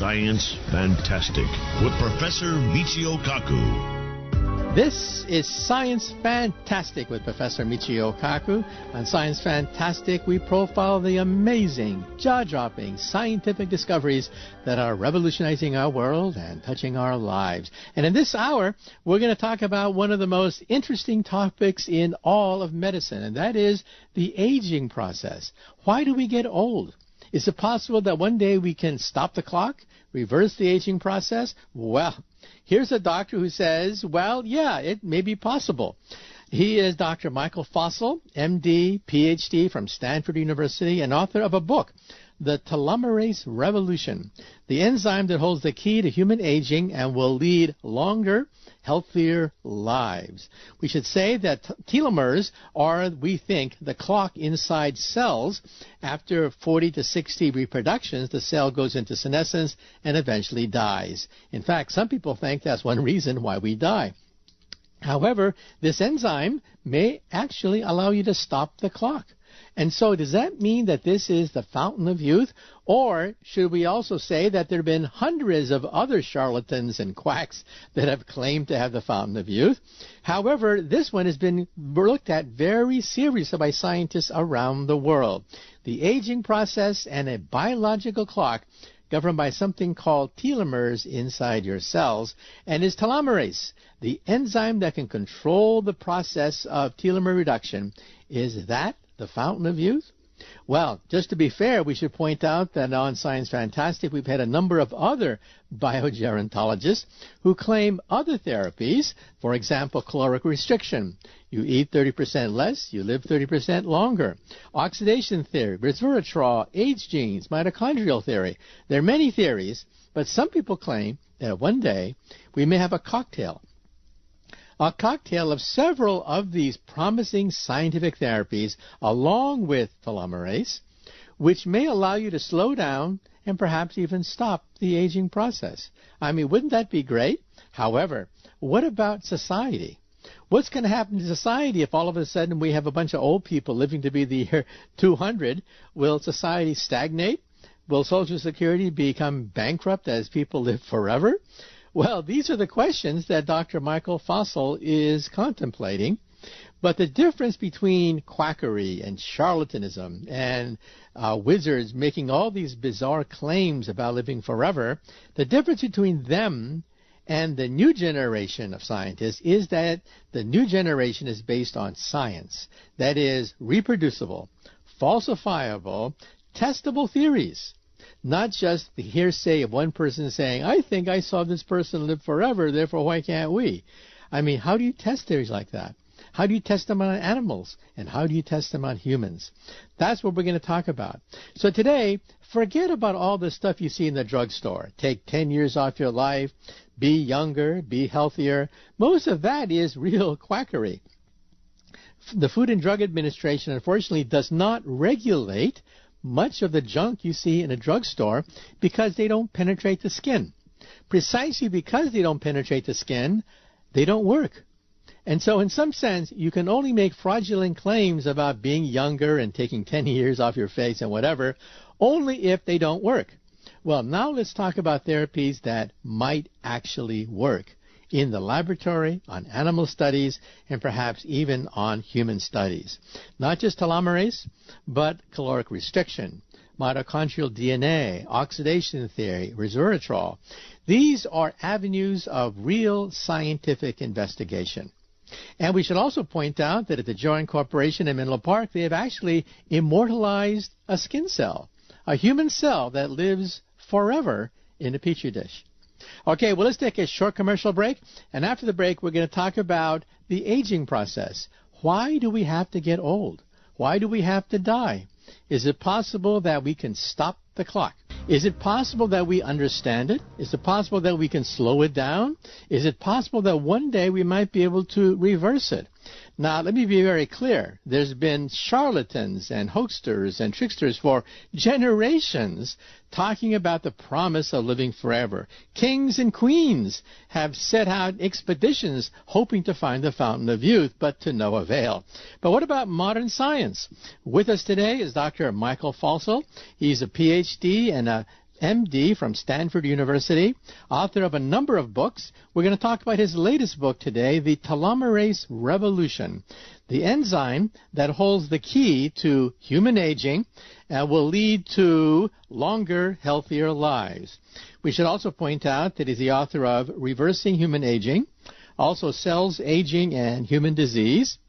Science Fantastic with Professor Michio Kaku. This is Science Fantastic with Professor Michio Kaku. On Science Fantastic, we profile the amazing, jaw-dropping scientific discoveries that are revolutionizing our world and touching our lives. And in this hour, we're going to talk about one of the most interesting topics in all of medicine, and that is the aging process. Why do we get old? Is it possible that one day we can stop the clock, reverse the aging process? Well, here's a doctor who says, well, yeah, it may be possible. He is Dr. Michael Fossel, MD, PhD from Stanford University, and author of a book, The Telomerase Revolution, the enzyme that holds the key to human aging and will lead longer, healthier lives. We should say that telomeres are, we think, the clock inside cells. After 40 to 60 reproductions, the cell goes into senescence and eventually dies. In fact, some people think that's one reason why we die. However, this enzyme may actually allow you to stop the clock. And so does that mean that this is the fountain of youth? Or should we also say that there have been hundreds of other charlatans and quacks that have claimed to have the fountain of youth? However, this one has been looked at very seriously by scientists around the world. The aging process and a biological clock governed by something called telomeres inside your cells, and is telomerase, the enzyme that can control the process of telomere reduction. Is that the fountain of youth? Well, just to be fair, we should point out that on Science Fantastic, we've had a number of other biogerontologists who claim other therapies. For example, caloric restriction. You eat 30% less, you live 30% longer. Oxidation theory, resveratrol, age genes, mitochondrial theory. There are many theories, but some people claim that one day we may have a cocktail of several of these promising scientific therapies along with telomerase, which may allow you to slow down and perhaps even stop the aging process. I mean, wouldn't that be great? However, what about society? What's going to happen to society if all of a sudden we have a bunch of old people living to be the year 200? Will society stagnate? Will Social Security become bankrupt as people live forever? Well, these are the questions that Dr. Michael Fossel is contemplating. But the difference between quackery and charlatanism and wizards making all these bizarre claims about living forever, the difference between them and the new generation of scientists is that the new generation is based on science. That is, reproducible, falsifiable, testable theories. Not just the hearsay of one person saying, I think I saw this person live forever, therefore why can't we? I mean, how do you test theories like that? How do you test them on animals? And how do you test them on humans? That's what we're going to talk about. So today, forget about all the stuff you see in the drugstore. Take 10 years off your life, be younger, be healthier. Most of that is real quackery. The Food and Drug Administration, unfortunately, does not regulate much of the junk you see in a drugstore because they don't penetrate the skin. Precisely because they don't penetrate the skin, they don't work. And so in some sense, you can only make fraudulent claims about being younger and taking 10 years off your face and whatever, only if they don't work. Well, now let's talk about therapies that might actually work in the laboratory, on animal studies, and perhaps even on human studies. Not just telomerase, but caloric restriction, mitochondrial DNA, oxidation theory, resveratrol. These are avenues of real scientific investigation. And we should also point out that at the Joint Corporation in Menlo Park, they have actually immortalized a skin cell, a human cell that lives forever in a petri dish. Okay, well, let's take a short commercial break, and after the break, we're going to talk about the aging process. Why do we have to get old? Why do we have to die? Is it possible that we can stop the clock? Is it possible that we understand it? Is it possible that we can slow it down? Is it possible that one day we might be able to reverse it? Now, let me be very clear. There's been charlatans and hoaxers and tricksters for generations talking about the promise of living forever. Kings and queens have set out expeditions hoping to find the fountain of youth, but to no avail. But what about modern science? With us today is Dr. Michael Fossel. He's a PhD and a MD from Stanford University, author of a number of books. We're going to talk about his latest book today, The Telomerase Revolution, the enzyme that holds the key to human aging and will lead to longer, healthier lives. We should also point out that he's the author of Reversing Human Aging, also Cells, Aging, and Human Disease.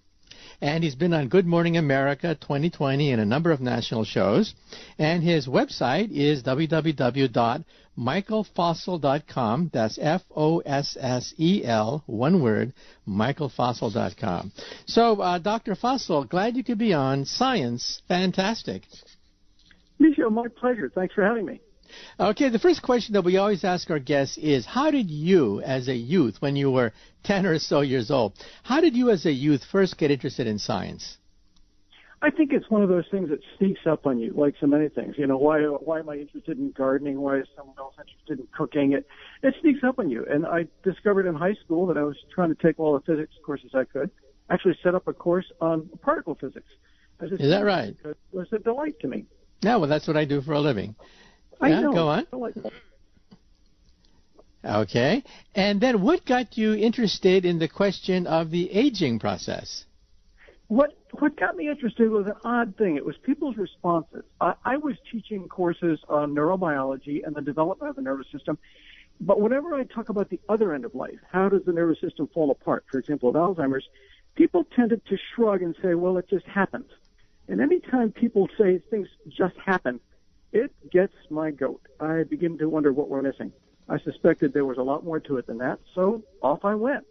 And he's been on Good Morning America 2020 and a number of national shows. And his website is www.michaelfossel.com. That's Fossel, one word, michaelfossel.com. So, Dr. Fossel, glad you could be on Science Fantastic. Michio, my pleasure. Thanks for having me. Okay, the first question that we always ask our guests is, how did you, as a youth, when you were 10 or so years old, how did you as a youth first get interested in science? I think it's one of those things that sneaks up on you, like so many things. You know, why am I interested in gardening? Why is someone else interested in cooking? It sneaks up on you. And I discovered in high school that I was trying to take all the physics courses I could. Actually set up a course on particle physics. Is that right? It was a delight to me. Yeah, well, that's what I do for a living. I know. Go on. Okay. And then what got you interested in the question of the aging process? What got me interested was an odd thing. It was people's responses. I was teaching courses on neurobiology and the development of the nervous system, but whenever I talk about the other end of life, how does the nervous system fall apart, for example, with Alzheimer's, people tended to shrug and say, well, it just happens. And any time people say things just happen, it gets my goat. I begin to wonder what we're missing. I suspected there was a lot more to it than that, so off I went.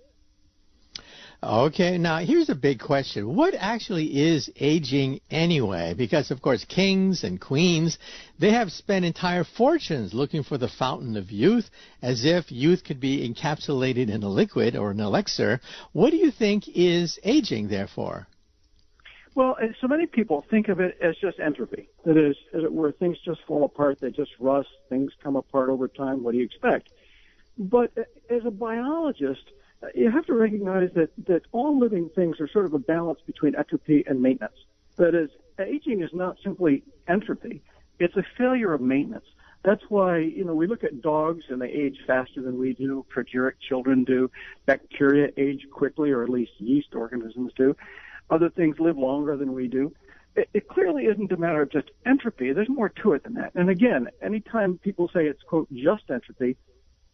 Okay, now here's a big question. What actually is aging anyway? Because, of course, kings and queens, they have spent entire fortunes looking for the fountain of youth, as if youth could be encapsulated in a liquid or an elixir. What do you think is aging, therefore? Well, so many people think of it as just entropy. That is, as it were, things just fall apart, they just rust, things come apart over time. What do you expect? But as a biologist, you have to recognize that all living things are sort of a balance between entropy and maintenance. That is, aging is not simply entropy. It's a failure of maintenance. That's why, we look at dogs and they age faster than we do. Progeric children do. Bacteria age quickly, or at least yeast organisms do. Other things live longer than we do. It clearly isn't a matter of just entropy. There's more to it than that. And again, anytime people say it's, quote, just entropy,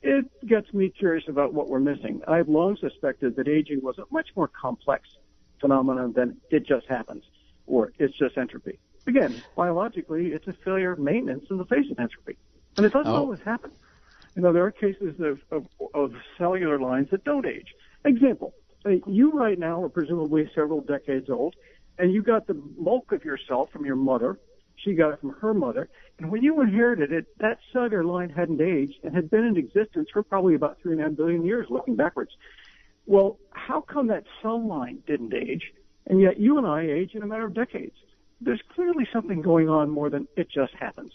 it gets me curious about what we're missing. I've long suspected that aging was a much more complex phenomenon than it just happens, or it's just entropy. Again, biologically, it's a failure of maintenance in the face of entropy. And it doesn't always happen. There are cases of cellular lines that don't age. Example, you right now are presumably several decades old, and you got the bulk of yourself from your mother. She got it from her mother. And when you inherited it, that cellular line hadn't aged and had been in existence for probably about 3.5 billion years, looking backwards. Well, how come that cell line didn't age, and yet you and I age in a matter of decades? There's clearly something going on more than it just happens.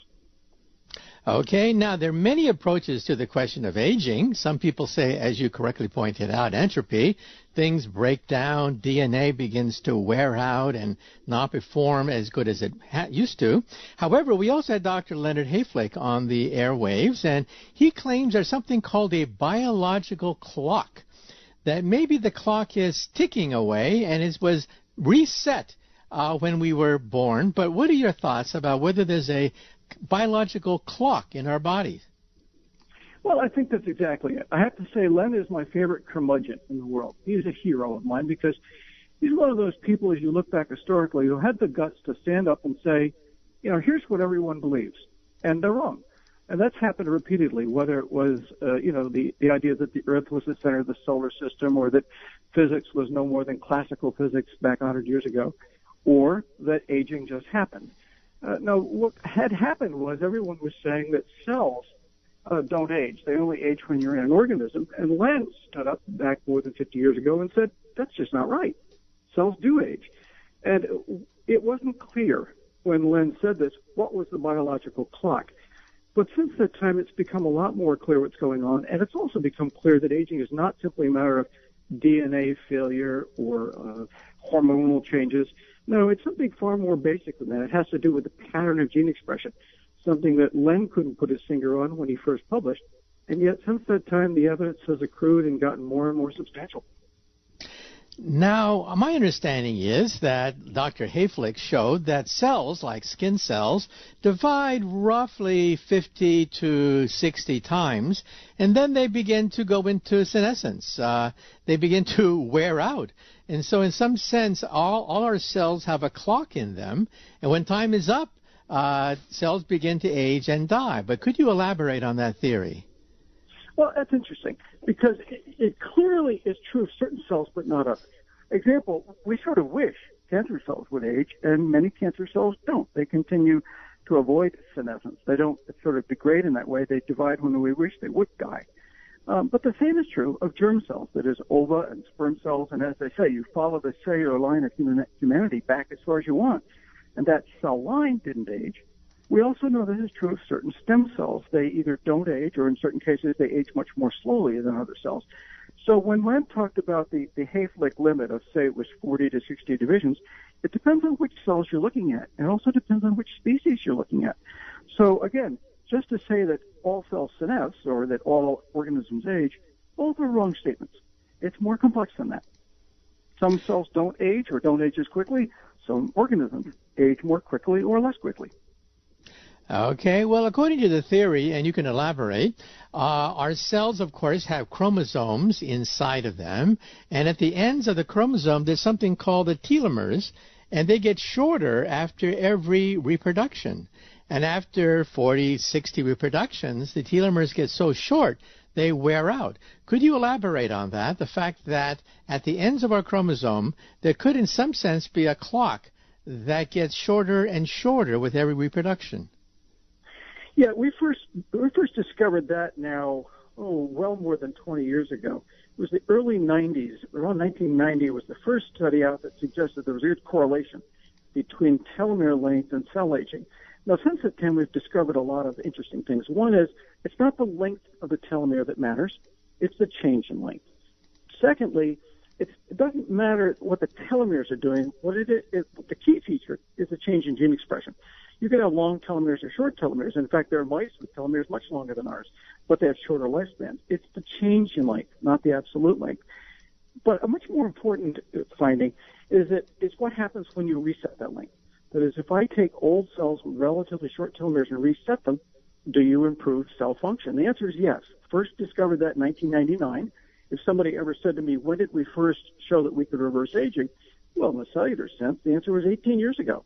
Okay, now there are many approaches to the question of aging. Some people say, as you correctly pointed out, entropy. Things break down, DNA begins to wear out and not perform as good as it used to. However, we also had Dr. Leonard Hayflick on the airwaves, and he claims there's something called a biological clock, that maybe the clock is ticking away and it was reset when we were born. But what are your thoughts about whether there's a biological clock in our bodies? Well, I think that's exactly it. I have to say, Len is my favorite curmudgeon in the world. He's a hero of mine because he's one of those people, as you look back historically, who had the guts to stand up and say, here's what everyone believes, and they're wrong. And that's happened repeatedly, whether it was, the idea that the Earth was the center of the solar system, or that physics was no more than classical physics back 100 years ago, or that aging just happened. Now, what had happened was everyone was saying that cells don't age. They only age when you're in an organism. And Len stood up back more than 50 years ago and said, that's just not right. Cells do age. And it wasn't clear when Len said this what was the biological clock. But since that time, it's become a lot more clear what's going on. And it's also become clear that aging is not simply a matter of DNA failure or hormonal changes. No, it's something far more basic than that. It has to do with the pattern of gene expression. something that Len couldn't put his finger on when he first published. And yet, since that time, the evidence has accrued and gotten more and more substantial. Now, my understanding is that Dr. Hayflick showed that cells, like skin cells, divide roughly 50 to 60 times, and then they begin to go into senescence. They begin to wear out. And so in some sense, all our cells have a clock in them, and when time is up, cells begin to age and die. But could you elaborate on that theory? Well, that's interesting because it clearly is true of certain cells, but not others. Example, we sort of wish cancer cells would age, and many cancer cells don't. They continue to avoid senescence. They don't sort of degrade in that way. They divide when we wish they would die. But the same is true of germ cells, that is, ova and sperm cells. And as I say, you follow the cellular line of humanity back as far as you want, and that cell line didn't age. We also know this is true of certain stem cells. They either don't age, or in certain cases, they age much more slowly than other cells. So when Len talked about the Hayflick limit of, say, it was 40 to 60 divisions, it depends on which cells you're looking at, and also depends on which species you're looking at. So again, just to say that all cells senesce or that all organisms age, both are wrong statements. It's more complex than that. Some cells don't age or don't age as quickly. Some organisms age more quickly or less quickly. Okay, well, according to the theory, and you can elaborate, our cells, of course, have chromosomes inside of them, and at the ends of the chromosome, there's something called the telomeres, and they get shorter after every reproduction. And after 40, 60 reproductions, the telomeres get so short, they wear out. Could you elaborate on that, the fact that at the ends of our chromosome, there could, in some sense, be a clock that gets shorter and shorter with every reproduction? Yeah, we first discovered that now, well more than 20 years ago. It was the early 90s. Around 1990 was the first study out that suggested there was a good correlation between telomere length and cell aging. Now, since that time, we've discovered a lot of interesting things. One is, it's not the length of the telomere that matters, it's the change in length. Secondly, it doesn't matter what the telomeres are doing. The key feature is the change in gene expression. You can have long telomeres or short telomeres. In fact, there are mice with telomeres much longer than ours, but they have shorter lifespans. It's the change in length, not the absolute length. But a much more important finding is what happens when you reset that length. That is, if I take old cells with relatively short telomeres and reset them, do you improve cell function? The answer is yes. First discovered that in 1999. If somebody ever said to me, when did we first show that we could reverse aging? Well, in the cellular sense, the answer was 18 years ago.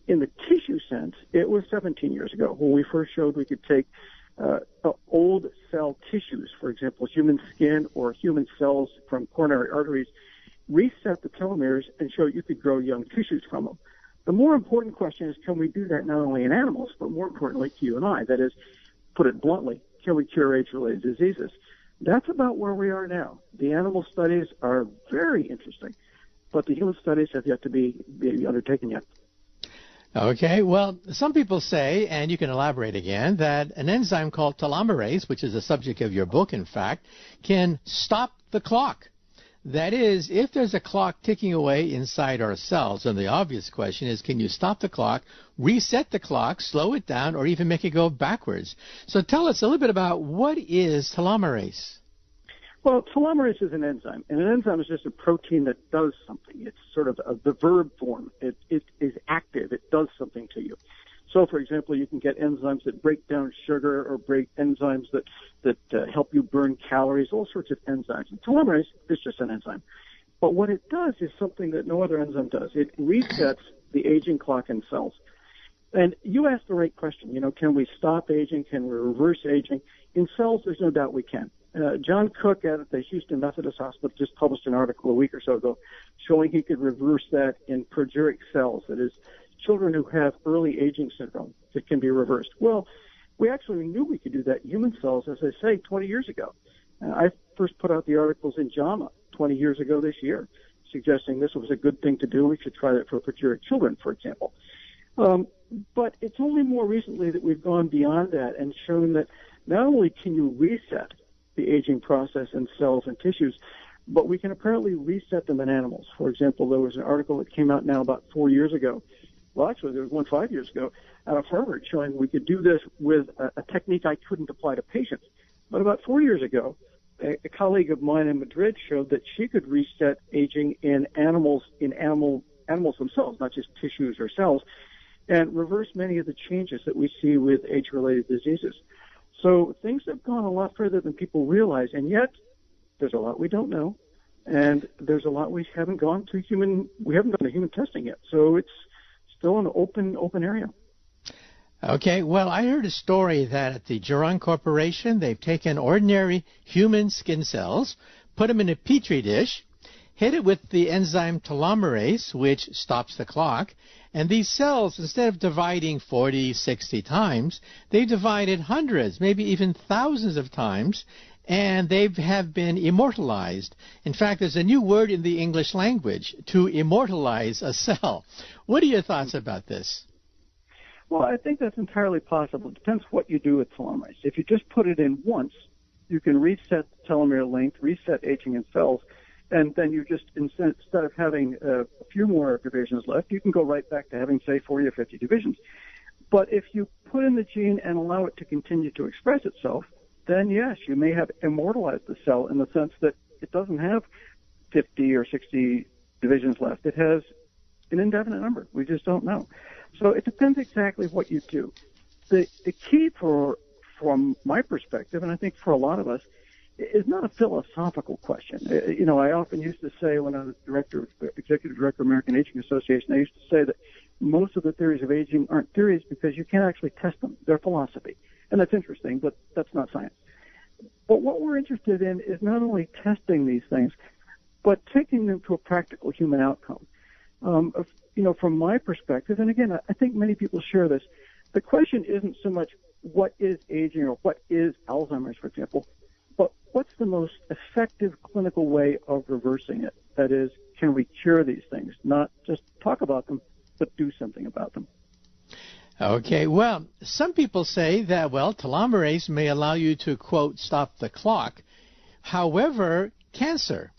In the tissue sense, it was 17 years ago when we first showed we could take old cell tissues, for example, human skin or human cells from coronary arteries, reset the telomeres and show you could grow young tissues from them. The more important question is, can we do that not only in animals, but more importantly to you and I? That is, put it bluntly, can we cure age-related diseases? That's about where we are now. The animal studies are very interesting, but the human studies have yet to be undertaken yet. Okay, well, some people say, and you can elaborate again, that an enzyme called telomerase, which is the subject of your book, in fact, can stop the clock. That is, if there's a clock ticking away inside our cells, and the obvious question is, can you stop the clock, reset the clock, slow it down, or even make it go backwards? So tell us a little bit about what is telomerase. Well, telomerase is an enzyme, and an enzyme is just a protein that does something. It's sort of the verb form. It is active. It does something to you. So, for example, you can get enzymes that break down sugar or break enzymes that help you burn calories, all sorts of enzymes. And telomerase is just an enzyme. But what it does is something that no other enzyme does. It resets the aging clock in cells. And you asked the right question. Can we stop aging? Can we reverse aging? In cells, there's no doubt we can. John Cook at the Houston Methodist Hospital just published an article a week or so ago showing he could reverse that in progeric cells, that is, children who have early aging syndrome that can be reversed. Well, we actually knew we could do that in human cells, as I say, 20 years ago. I first put out the articles in JAMA 20 years ago this year, suggesting this was a good thing to do. We should try that for progeric children, for example. But it's only more recently that we've gone beyond that and shown that not only can you reset the aging process in cells and tissues, but we can apparently reset them in animals. For example, there was an article that came out now about 4 years ago well, actually, there was one 5 years ago out of Harvard showing we could do this with a technique I couldn't apply to patients. But about 4 years ago, a colleague of mine in Madrid showed that she could reset aging in animals themselves, not just tissues or cells, and reverse many of the changes that we see with age-related diseases. So things have gone a lot further than people realize, and yet there's a lot we don't know, and there's a lot we haven't gone to human testing yet. So it's still an open area. Okay, well, I heard a story that at the Geron Corporation, they've taken ordinary human skin cells, put them in a petri dish, hit it with the enzyme telomerase, which stops the clock, and these cells, instead of dividing 40, 60 times, they've divided hundreds, maybe even thousands of times, and they have been immortalized. In fact, there's a new word in the English language, to immortalize a cell. What are your thoughts about this? Well, I think that's entirely possible. It depends what you do with telomerase. If you just put it in once, you can reset the telomere length, reset aging in cells, and then you just, instead of having a few more divisions left, you can go right back to having, say, 40 or 50 divisions. But if you put in the gene and allow it to continue to express itself, then yes, you may have immortalized the cell in the sense that it doesn't have 50 or 60 divisions left. It has an indefinite number. We just don't know. So it depends exactly what you do. The key from my perspective, and I think for a lot of us, is not a philosophical question. I often used to say when I was executive director of American Aging Association, I used to say that most of the theories of aging aren't theories because you can't actually test them. They're philosophy. And that's interesting, but that's not science. But what we're interested in is not only testing these things, but taking them to a practical human outcome. From my perspective, and again, I think many people share this, the question isn't so much what is aging or what is Alzheimer's, for example, but what's the most effective clinical way of reversing it? That is, can we cure these things? Not just talk about them, but do something about them. Okay, well, some people say that, telomerase may allow you to, quote, stop the clock. However, cancer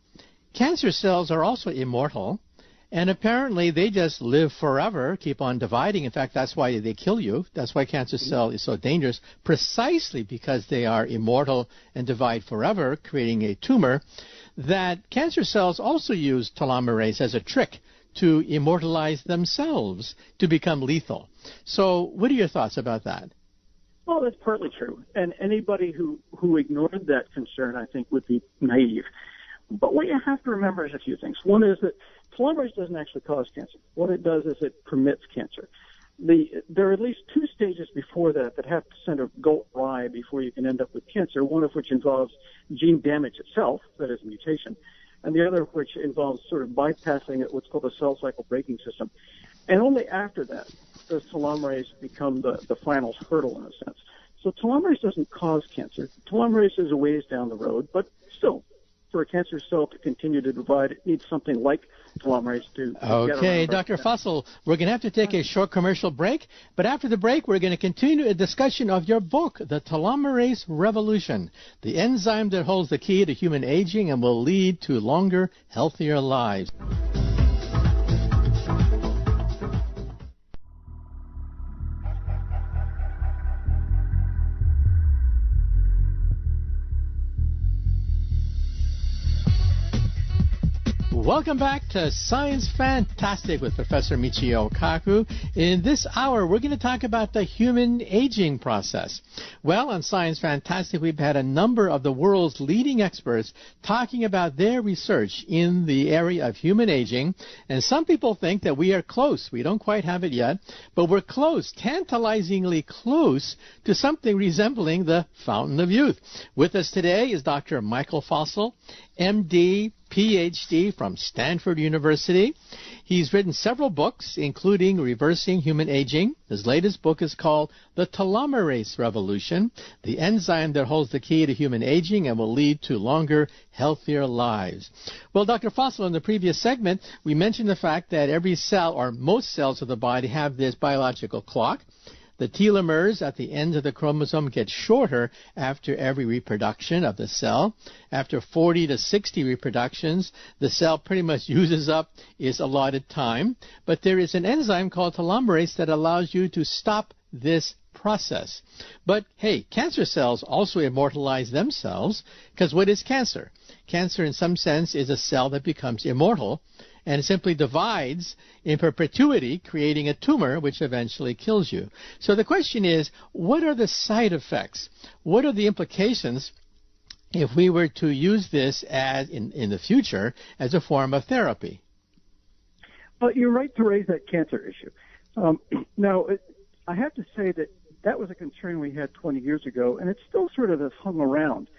cells are also immortal, and apparently they just live forever, keep on dividing. In fact, that's why they kill you. That's why cancer cell is so dangerous, precisely because they are immortal and divide forever, creating a tumor, that cancer cells also use telomerase as a trick to immortalize themselves, to become lethal. So what are your thoughts about that? Well, that's partly true. And anybody who ignored that concern, I think, would be naive. But what you have to remember is a few things. One is that telomerase doesn't actually cause cancer. What it does is it permits cancer. There are at least two stages before that have to sort of go awry before you can end up with cancer, one of which involves gene damage itself, that is mutation, and the other of which involves sort of bypassing what's called a cell cycle breaking system. And only after that does telomerase become the final hurdle in a sense. So telomerase doesn't cause cancer. Telomerase is a ways down the road, but still, for a cancer cell to continue to divide, it needs something like telomerase to Okay, Dr. Fussell, we're going to have to take a short commercial break, but after the break, we're going to continue a discussion of your book, The Telomerase Revolution, the enzyme that holds the key to human aging and will lead to longer, healthier lives. Welcome back to Science Fantastic with Professor Michio Kaku. In this hour, we're going to talk about the human aging process. Well, on Science Fantastic, we've had a number of the world's leading experts talking about their research in the area of human aging. And some people think that we are close. We don't quite have it yet, but we're close, tantalizingly close to something resembling the fountain of youth. With us today is Dr. Michael Fussell, MD, PhD from Stanford University. He's written several books, including Reversing Human Aging. His latest book is called The Telomerase Revolution, the enzyme that holds the key to human aging and will lead to longer, healthier lives. Well, Dr. Fussell, in the previous segment, we mentioned the fact that every cell, or most cells of the body, have this biological clock. The telomeres at the ends of the chromosome get shorter after every reproduction of the cell. After 40 to 60 reproductions, the cell pretty much uses up its allotted time. But there is an enzyme called telomerase that allows you to stop this process. But hey, cancer cells also immortalize themselves, because what is cancer? Cancer in some sense is a cell that becomes immortal and simply divides in perpetuity, creating a tumor which eventually kills you. So the question is, what are the side effects? What are the implications if we were to use this as in the future as a form of therapy? Well, you're right to raise that cancer issue. Now, I have to say that was a concern we had 20 years ago, and it still sort of has hung around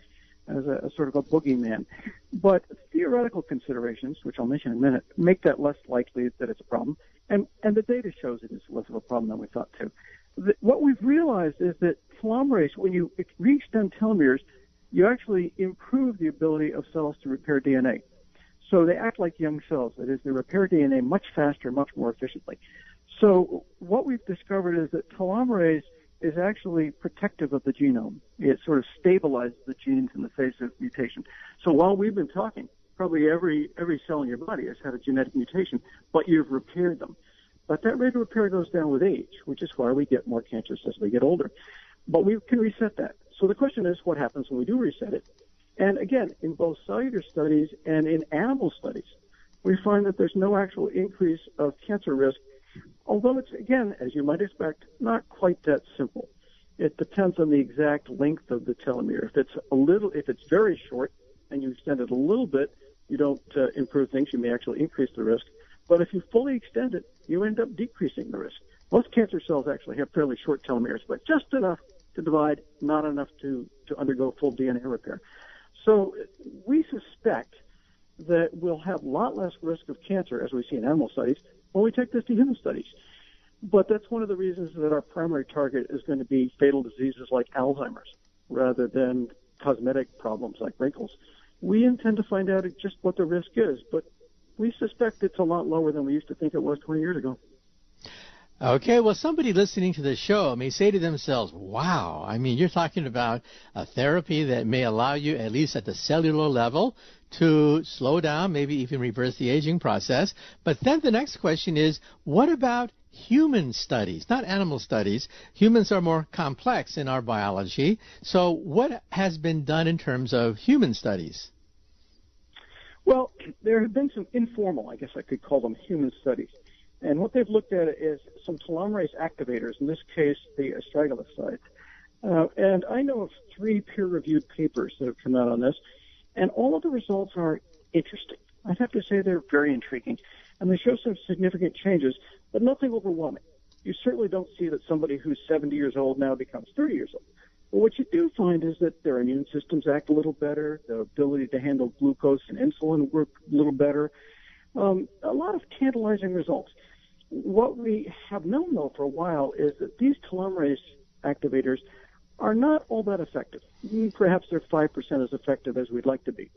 as a sort of a boogeyman. But theoretical considerations, which I'll mention in a minute, make that less likely that it's a problem. And the data shows it is less of a problem than we thought too. What we've realized is that telomerase, when you re-extend telomeres, you actually improve the ability of cells to repair DNA. So they act like young cells. That is, they repair DNA much faster, much more efficiently. So what we've discovered is that telomerase is actually protective of the genome. It sort of stabilizes the genes in the face of mutation. So while we've been talking, probably every cell in your body has had a genetic mutation, but you've repaired them. But that rate of repair goes down with age, which is why we get more cancers as we get older. But we can reset that. So the question is, what happens when we do reset it? And again, in both cellular studies and in animal studies, we find that there's no actual increase of cancer risk, although it's, again, as you might expect, not quite that simple. It depends on the exact length of the telomere. If it's very short and you extend it a little bit, you don't improve things. You may actually increase the risk. But if you fully extend it, you end up decreasing the risk. Most cancer cells actually have fairly short telomeres, but just enough to divide, not enough to undergo full DNA repair. So we suspect that we'll have a lot less risk of cancer, as we see in animal studies, when we take this to human studies. But that's one of the reasons that our primary target is going to be fatal diseases like Alzheimer's rather than cosmetic problems like wrinkles. We intend to find out just what the risk is, but we suspect it's a lot lower than we used to think it was 20 years ago. Okay, well, somebody listening to the show may say to themselves, wow, I mean, you're talking about a therapy that may allow you, at least at the cellular level, to slow down, maybe even reverse the aging process. But then the next question is, what about human studies, not animal studies? Humans are more complex in our biology. So what has been done in terms of human studies? Well, there have been some informal, I guess I could call them human studies. And what they've looked at is some telomerase activators, in this case, the astragalosides. And I know of 3 peer-reviewed papers that have come out on this, and all of the results are interesting. I'd have to say they're very intriguing, and they show some significant changes, but nothing overwhelming. You certainly don't see that somebody who's 70 years old now becomes 30 years old. But what you do find is that their immune systems act a little better, the ability to handle glucose and insulin work a little better, a lot of tantalizing results. What we have known, though, for a while is that these telomerase activators are not all that effective. Perhaps they're 5% as effective as we'd like to be.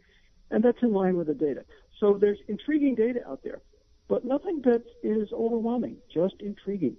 And that's in line with the data. So there's intriguing data out there, but nothing that is overwhelming, just intriguing.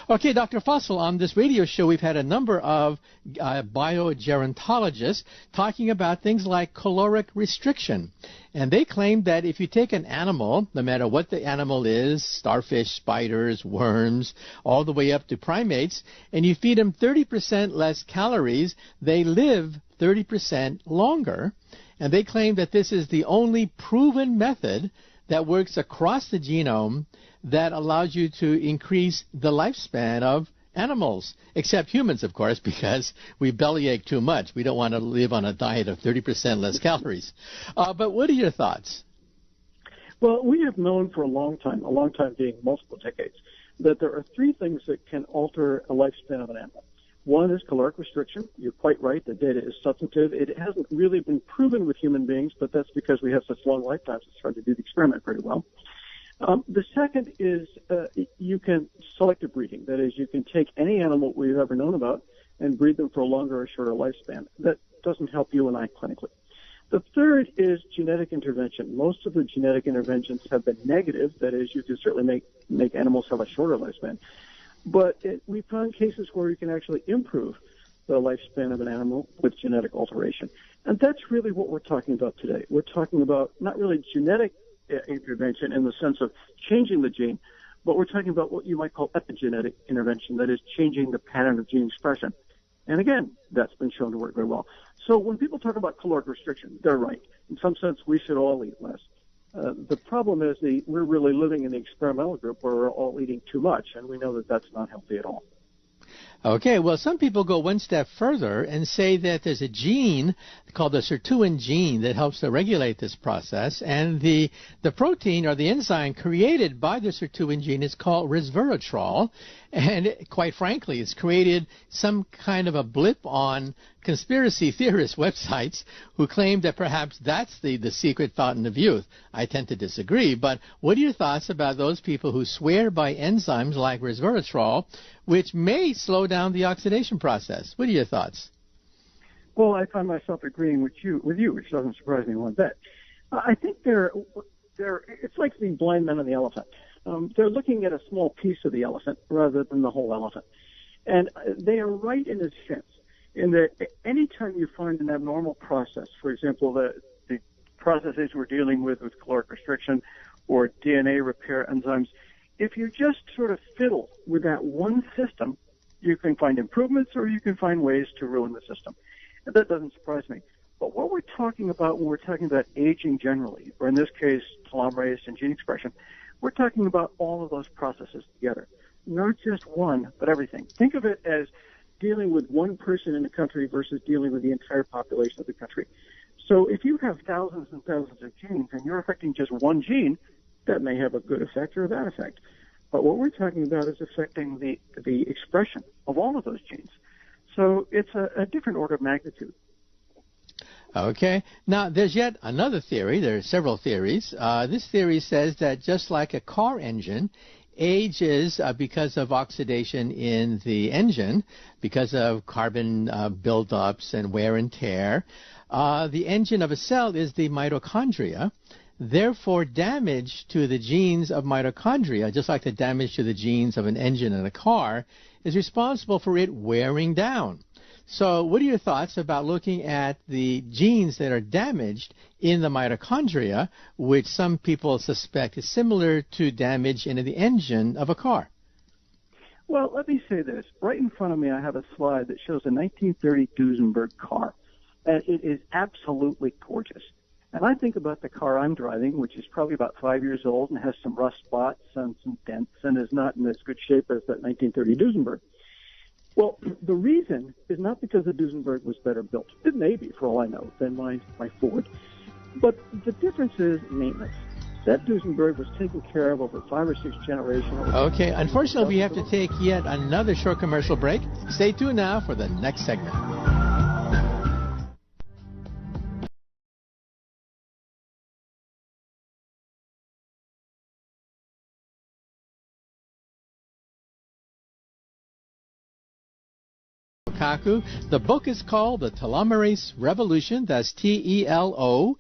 Okay, Dr. Fussell, on this radio show, we've had a number of biogerontologists talking about things like caloric restriction. And they claim that if you take an animal, no matter what the animal is, starfish, spiders, worms, all the way up to primates, and you feed them 30% less calories, they live 30% longer. And they claim that this is the only proven method that works across the genome that allows you to increase the lifespan of animals, except humans, of course, because we bellyache too much. We don't want to live on a diet of 30% less calories. But what are your thoughts? Well, we have known for a long time being multiple decades, that there are 3 things that can alter a lifespan of an animal. One is caloric restriction. You're quite right. The data is substantive. It hasn't really been proven with human beings, but that's because we have such long lifetimes. It's hard to do the experiment very well. The second is you can selective breeding. That is, you can take any animal we've ever known about and breed them for a longer or shorter lifespan. That doesn't help you and I clinically. The third is genetic intervention. Most of the genetic interventions have been negative. That is, you can certainly make animals have a shorter lifespan. But we found cases where you can actually improve the lifespan of an animal with genetic alteration. And that's really what we're talking about today. We're talking about not really genetic intervention in the sense of changing the gene, but we're talking about what you might call epigenetic intervention, that is changing the pattern of gene expression. And again, that's been shown to work very well. So when people talk about caloric restriction, they're right. In some sense, we should all eat less. The problem is we're really living in the experimental group where we're all eating too much, and we know that that's not healthy at all. Okay, well, some people go one step further and say that there's a gene called the sirtuin gene that helps to regulate this process, and the protein or the enzyme created by the sirtuin gene is called resveratrol, and quite frankly, it's created some kind of a blip on conspiracy theorist websites who claim that perhaps that's the secret fountain of youth. I tend to disagree, but what are your thoughts about those people who swear by enzymes like resveratrol, which may slow down the oxidation process? What are your thoughts? Well, I find myself agreeing with you, which doesn't surprise me one bit. I think it's like the blind men and the elephant. They're looking at a small piece of the elephant rather than the whole elephant. And they are right in a sense, in that any time you find an abnormal process, for example, the processes we're dealing with caloric restriction or DNA repair enzymes, if you just sort of fiddle with that one system, you can find improvements or you can find ways to ruin the system. And that doesn't surprise me. But what we're talking about when we're talking about aging generally, or in this case, telomerase and gene expression, we're talking about all of those processes together. Not just one, but everything. Think of it as dealing with one person in the country versus dealing with the entire population of the country. So if you have thousands and thousands of genes and you're affecting just one gene, that may have a good effect or a bad effect. But what we're talking about is affecting the expression of all of those genes. So it's a different order of magnitude. Okay. Now, there's yet another theory. There are several theories. This theory says that just like a car engine ages because of oxidation in the engine, because of carbon buildups and wear and tear, the engine of a cell is the mitochondria. Therefore, damage to the genes of mitochondria, just like the damage to the genes of an engine in a car, is responsible for it wearing down. So what are your thoughts about looking at the genes that are damaged in the mitochondria, which some people suspect is similar to damage in the engine of a car? Well, let me say this. Right in front of me, I have a slide that shows a 1930 Duesenberg car, and it is absolutely gorgeous. And I think about the car I'm driving, which is probably about 5 years old and has some rust spots and some dents and is not in as good shape as that 1930 Duesenberg. Well, the reason is not because the Duesenberg was better built. It may be, for all I know, than my Ford. But the difference is maintenance. That Duesenberg was taken care of over 5 or 6 generations. Okay, unfortunately, we have to take yet another short commercial break. Stay tuned now for the next segment. Kaku. The book is called The Telomerase Revolution. That's Telomerase.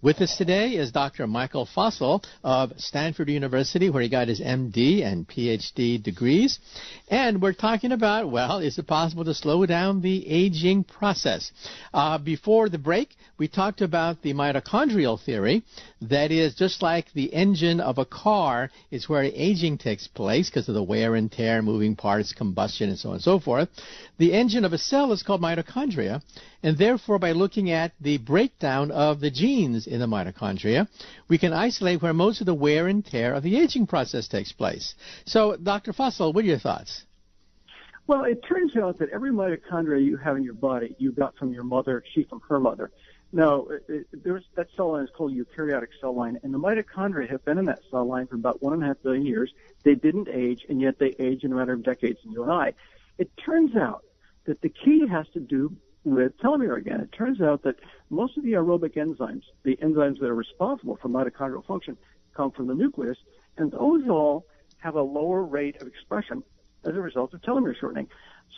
With us today is Dr. Michael Fossel of Stanford University, where he got his MD and PhD degrees. And we're talking about, well, is it possible to slow down the aging process? Before the break, we talked about the mitochondrial theory. That is, just like the engine of a car is where aging takes place because of the wear and tear, moving parts, combustion, and so on and so forth. The engine of a cell is called mitochondria, and therefore by looking at the breakdown of the genes in the mitochondria, we can isolate where most of the wear and tear of the aging process takes place. So, Dr. Fossel, what are your thoughts? Well, it turns out that every mitochondria you have in your body, you got from your mother, she from her mother. Now, that cell line is called eukaryotic cell line, and the mitochondria have been in that cell line for about 1.5 billion years. They didn't age, and yet they age in a matter of decades in you and I. It turns out that the key has to do with telomere again. It turns out that most of the aerobic enzymes, the enzymes that are responsible for mitochondrial function, come from the nucleus, and those all have a lower rate of expression as a result of telomere shortening.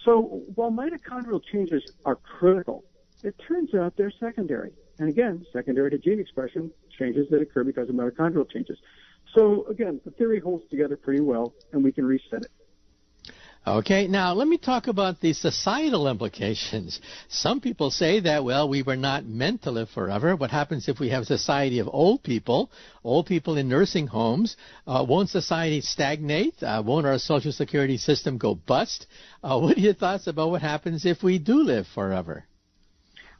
So while mitochondrial changes are critical, it turns out they're secondary. And again, secondary to gene expression changes that occur because of mitochondrial changes. So again, the theory holds together pretty well, and we can reset it. Okay, now let me talk about the societal implications. Some people say that, well, we were not meant to live forever. What happens if we have a society of old people in nursing homes? Won't society stagnate? Won't our Social Security system go bust? What are your thoughts about what happens if we do live forever?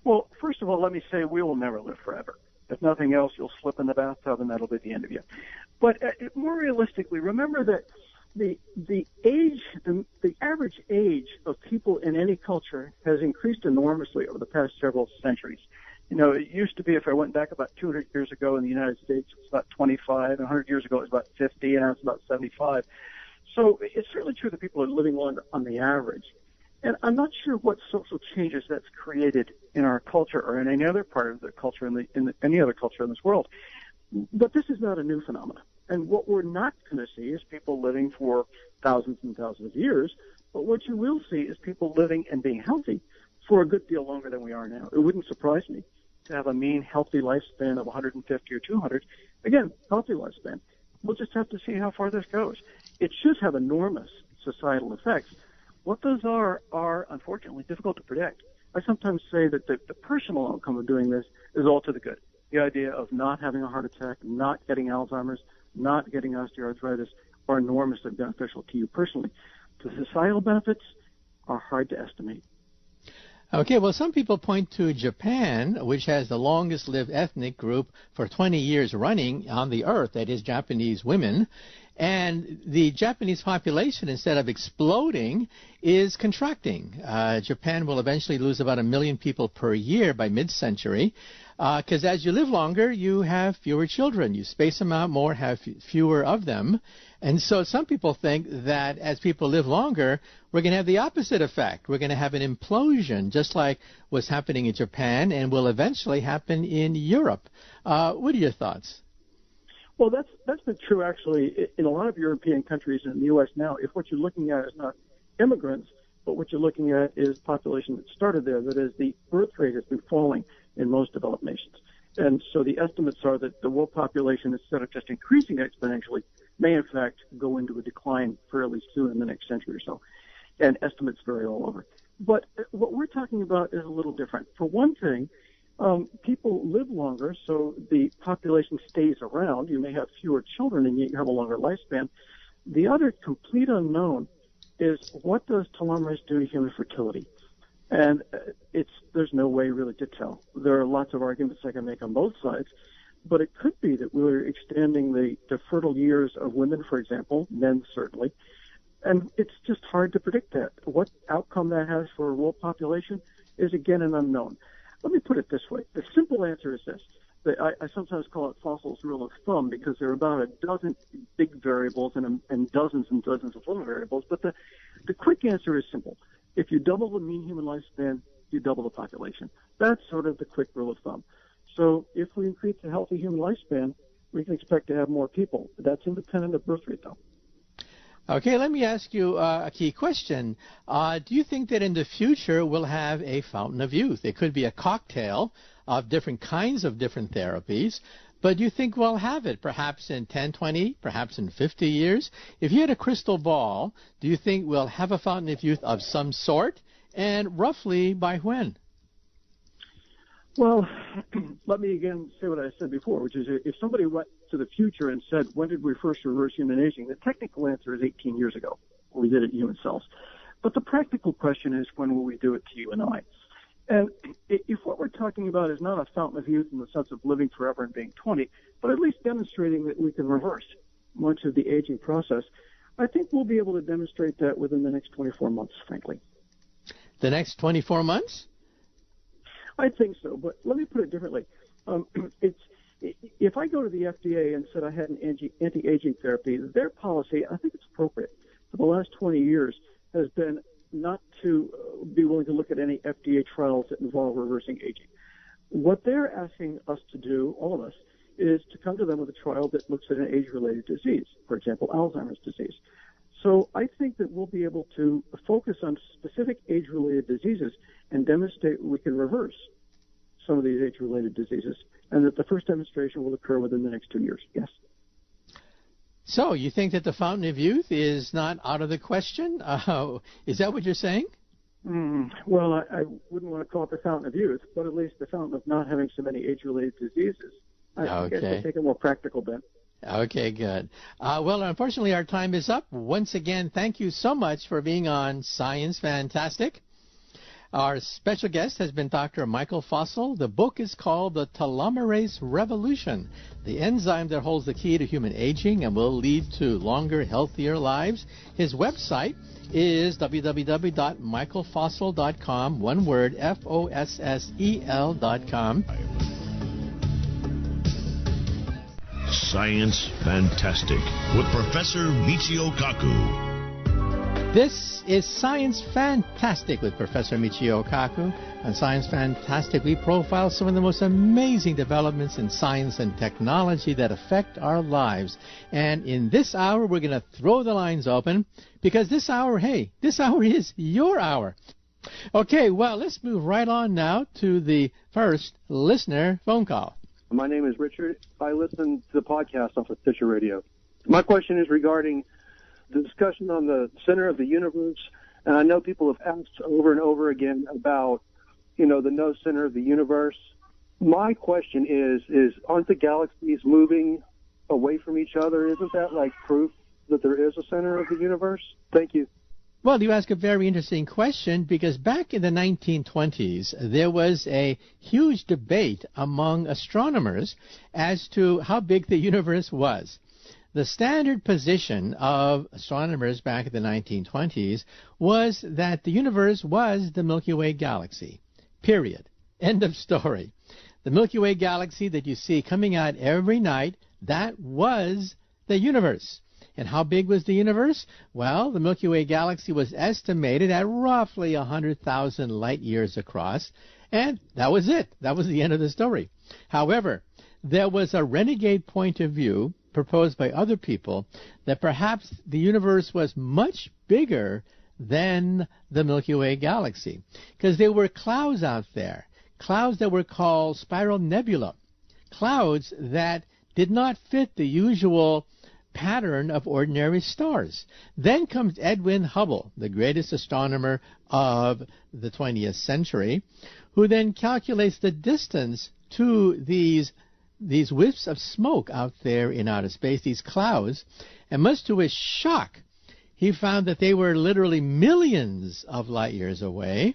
Well, first of all, let me say we will never live forever. If nothing else, you'll slip in the bathtub and that'll be the end of you. But more realistically, remember that the average age of people in any culture has increased enormously over the past several centuries. You know, it used to be, if I went back about 200 years ago in the United States, it was about 25, and 100 years ago it was about 50, and now it's about 75. So it's certainly true that people are living longer on the average. And I'm not sure what social changes that's created in our culture or in any other part of the culture, in any other culture in this world. But this is not a new phenomenon. And what we're not going to see is people living for thousands and thousands of years. But what you will see is people living and being healthy for a good deal longer than we are now. It wouldn't surprise me to have a mean healthy lifespan of 150 or 200. Again, healthy lifespan. We'll just have to see how far this goes. It should have enormous societal effects. What those are unfortunately difficult to predict. I sometimes say that the personal outcome of doing this is all to the good. The idea of not having a heart attack, not getting Alzheimer's, not getting osteoarthritis are enormously beneficial to you personally. The societal benefits are hard to estimate. Okay, well, some people point to Japan, which has the longest-lived ethnic group for 20 years running on the earth, that is Japanese women. And the Japanese population, instead of exploding, is contracting. Japan will eventually lose about 1 million people per year by mid-century, because as you live longer, you have fewer children. You space them out more, have fewer of them. And so some people think that as people live longer, we're going to have the opposite effect. We're going to have an implosion, just like what's happening in Japan and will eventually happen in Europe. What are your thoughts? Well, that's been true, actually, in a lot of European countries and in the U.S. now. If what you're looking at is not immigrants, but what you're looking at is population that started there, that is, the birth rate has been falling in most developed nations. And so the estimates are that the world population, instead of just increasing exponentially, may in fact go into a decline fairly soon in the next century or so. And estimates vary all over. But what we're talking about is a little different. For one thing, people live longer, so the population stays around. You may have fewer children, and yet you have a longer lifespan. The other complete unknown is, what does telomerase do to human fertility? And there's no way really to tell. There are lots of arguments I can make on both sides, but it could be that we're extending the fertile years of women, for example, men certainly, and it's just hard to predict that. What outcome that has for a world population is, again, an unknown. Let me put it this way. The simple answer is this. I sometimes call it Fossil's rule of thumb, because there are about a dozen big variables and dozens of little variables. But the quick answer is simple. If you double the mean human lifespan, you double the population. That's sort of the quick rule of thumb. So if we increase the healthy human lifespan, we can expect to have more people. That's independent of birth rate, though. Okay, let me ask you a key question. Do you think that in the future we'll have a fountain of youth? It could be a cocktail of different kinds of different therapies, but do you think we'll have it perhaps in 10, 20, perhaps in 50 years? If you had a crystal ball, do you think we'll have a fountain of youth of some sort, and roughly by when? Well, let me again say what I said before, which is if somebody went to the future and said, when did we first reverse human aging? The technical answer is 18 years ago, when we did it in human cells. But the practical question is, when will we do it to you and I? And if what we're talking about is not a fountain of youth in the sense of living forever and being 20, but at least demonstrating that we can reverse much of the aging process, I think we'll be able to demonstrate that within the next 24 months, frankly. The next 24 months? I think so, but let me put it differently. If I go to the FDA and said I had an anti-aging therapy, their policy, I think it's appropriate, for the last 20 years has been not to be willing to look at any FDA trials that involve reversing aging. What they're asking us to do, all of us, is to come to them with a trial that looks at an age-related disease, for example, Alzheimer's disease. So I think that we'll be able to focus on specific age-related diseases and demonstrate we can reverse some of these age-related diseases, and that the first demonstration will occur within the next 2 years. Yes. So you think that the fountain of youth is not out of the question? Is that what you're saying? Well, I wouldn't want to call it the fountain of youth, but at least the fountain of not having so many age-related diseases. I guess I'll take a more practical bent. Okay, good. Well, unfortunately, our time is up. Once again, thank you so much for being on Science Fantastic. Our special guest has been Dr. Michael Fossel. The book is called The Telomerase Revolution, the enzyme that holds the key to human aging and will lead to longer, healthier lives. His website is www.michaelfossel.com, one word, Fossel.com. Science Fantastic with Professor Michio Kaku. This is Science Fantastic with Professor Michio Kaku. On Science Fantastic, we profile some of the most amazing developments in science and technology that affect our lives. And in this hour, we're going to throw the lines open because this hour is your hour. Okay, well, let's move right on now to the first listener phone call. My name is Richard. I listen to the podcast off of Stitcher Radio. My question is regarding the discussion on the center of the universe, and I know people have asked over and over again about, the no center of the universe. My question is aren't the galaxies moving away from each other? Isn't that like proof that there is a center of the universe? Thank you. Well, you ask a very interesting question because back in the 1920s, there was a huge debate among astronomers as to how big the universe was. The standard position of astronomers back in the 1920s was that the universe was the Milky Way galaxy. Period. End of story. The Milky Way galaxy that you see coming out every night, that was the universe. And how big was the universe? Well, the Milky Way galaxy was estimated at roughly 100,000 light years across, and that was it. That was the end of the story. However, there was a renegade point of view proposed by other people that perhaps the universe was much bigger than the Milky Way galaxy because there were clouds out there, clouds that were called spiral nebula, clouds that did not fit the usual pattern of ordinary stars. Then comes Edwin Hubble, the greatest astronomer of the 20th century, who then calculates the distance to these wisps of smoke out there in outer space, these clouds, and much to his shock, he found that they were literally millions of light years away.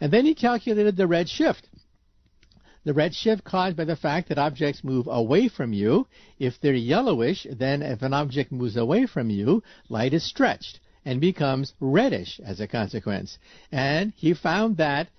And then he calculated the redshift. The redshift caused by the fact that objects move away from you. If they're yellowish, then if an object moves away from you, light is stretched and becomes reddish as a consequence. And he found that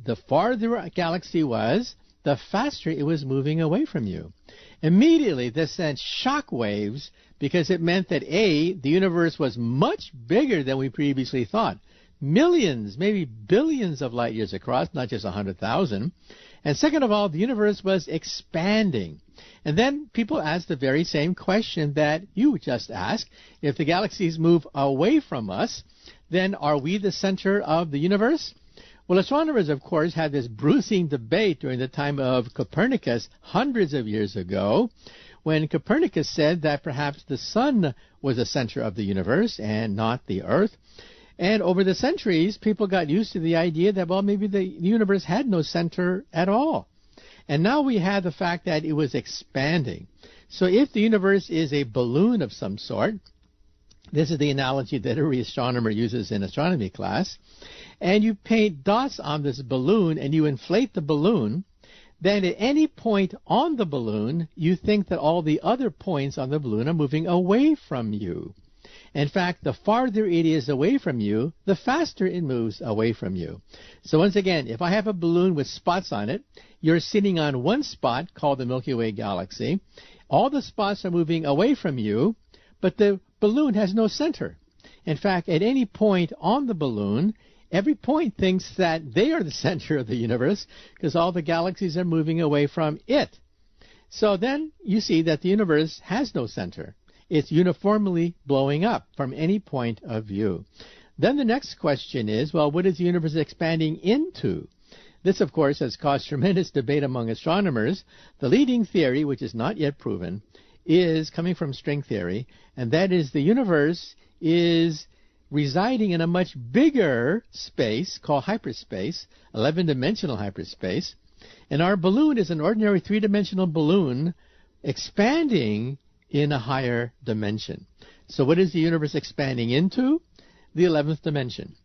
the farther a galaxy was, the faster it was moving away from you. Immediately, this sent shock waves because it meant that A, the universe was much bigger than we previously thought. Millions, maybe billions of light years across, not just 100,000. And second of all, the universe was expanding. And then people asked the very same question that you just asked. If the galaxies move away from us, then are we the center of the universe? Well, astronomers, of course, had this bruising debate during the time of Copernicus hundreds of years ago, when Copernicus said that perhaps the sun was the center of the universe and not the earth. And over the centuries, people got used to the idea that, well, maybe the universe had no center at all. And now we have the fact that it was expanding. So if the universe is a balloon of some sort, this is the analogy that every astronomer uses in astronomy class, and you paint dots on this balloon and you inflate the balloon, then at any point on the balloon, you think that all the other points on the balloon are moving away from you. In fact, the farther it is away from you, the faster it moves away from you. So once again, if I have a balloon with spots on it, you're sitting on one spot called the Milky Way galaxy. All the spots are moving away from you, but the balloon has no center. In fact, at any point on the balloon, every point thinks that they are the center of the universe because all the galaxies are moving away from it. So then you see that the universe has no center. It's uniformly blowing up from any point of view. Then the next question is, well, what is the universe expanding into? This, of course, has caused tremendous debate among astronomers. The leading theory, which is not yet proven, is coming from string theory, and that is the universe is residing in a much bigger space called hyperspace, 11-dimensional hyperspace, and our balloon is an ordinary 3-dimensional balloon expanding in a higher dimension. So what is the universe expanding into? The 11th dimension.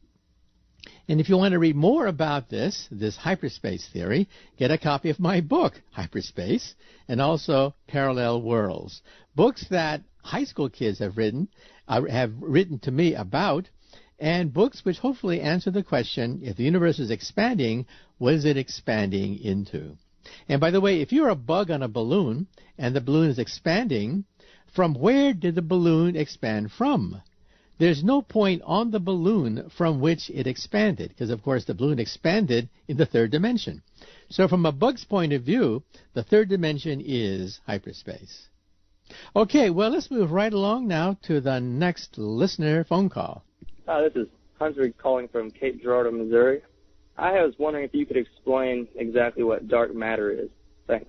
And if you want to read more about this hyperspace theory, get a copy of my book, Hyperspace, and also Parallel Worlds. Books that high school kids have written to me about, and books which hopefully answer the question, if the universe is expanding, what is it expanding into? And by the way, if you're a bug on a balloon, and the balloon is expanding, from where did the balloon expand from? There's no point on the balloon from which it expanded, because of course the balloon expanded in the third dimension. So from a bug's point of view, the third dimension is hyperspace. Okay, well, let's move right along now to the next listener phone call. This is Hunter calling from Cape Girardeau, Missouri. I was wondering if you could explain exactly what dark matter is. Thanks.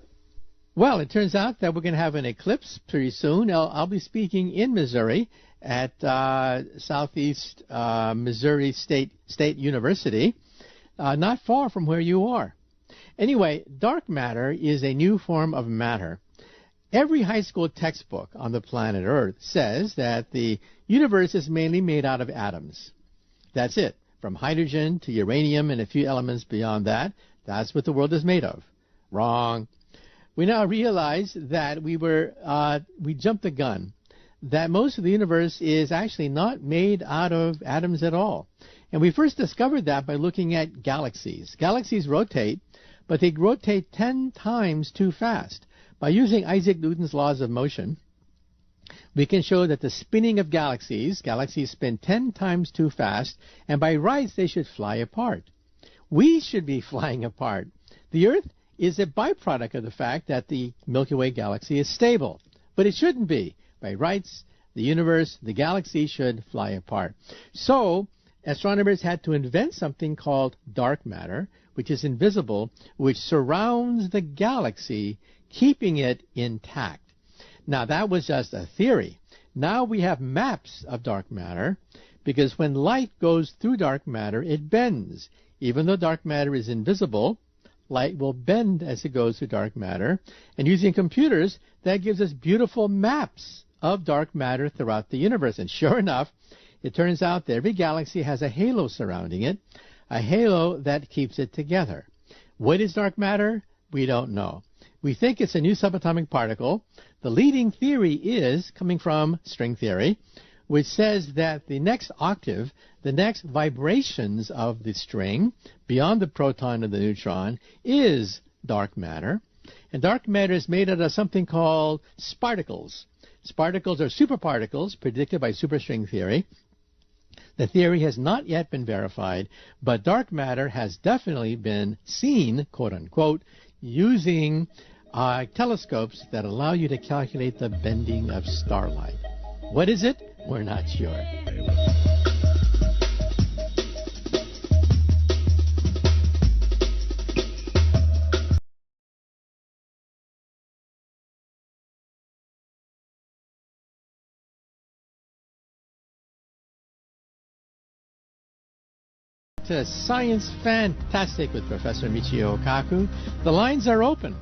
Well, it turns out that we're going to have an eclipse pretty soon. I'll be speaking in Missouri at Southeast Missouri State University, not far from where you are. Anyway, dark matter is a new form of matter. Every high school textbook on the planet Earth says that the universe is mainly made out of atoms. That's it. From hydrogen to uranium and a few elements beyond that, that's what the world is made of. Wrong. We now realize that we jumped the gun, that most of the universe is actually not made out of atoms at all. And we first discovered that by looking at galaxies. Galaxies rotate, but they rotate 10 times too fast. By using Isaac Newton's laws of motion, we can show that the spinning of galaxies spin 10 times too fast, and by rights they should fly apart. We should be flying apart. The Earth is a byproduct of the fact that the Milky Way galaxy is stable, but it shouldn't be. By rights, the universe, the galaxy should fly apart. So, astronomers had to invent something called dark matter, which is invisible, which surrounds the galaxy, keeping it intact. Now, that was just a theory. Now we have maps of dark matter, because when light goes through dark matter, it bends. Even though dark matter is invisible, light will bend as it goes through dark matter. And using computers, that gives us beautiful maps of dark matter throughout the universe. And sure enough, it turns out that every galaxy has a halo surrounding it, a halo that keeps it together. What is dark matter? We don't know. We think it's a new subatomic particle. The leading theory is coming from string theory, which says that the next octave, the next vibrations of the string, beyond the proton and the neutron, is dark matter. And dark matter is made out of something called sparticles. Sparticles are superparticles predicted by superstring theory. The theory has not yet been verified, but dark matter has definitely been seen, quote unquote, using telescopes that allow you to calculate the bending of starlight. What is it? We're not sure. To Science Fantastic with Professor Michio Kaku. The lines are open.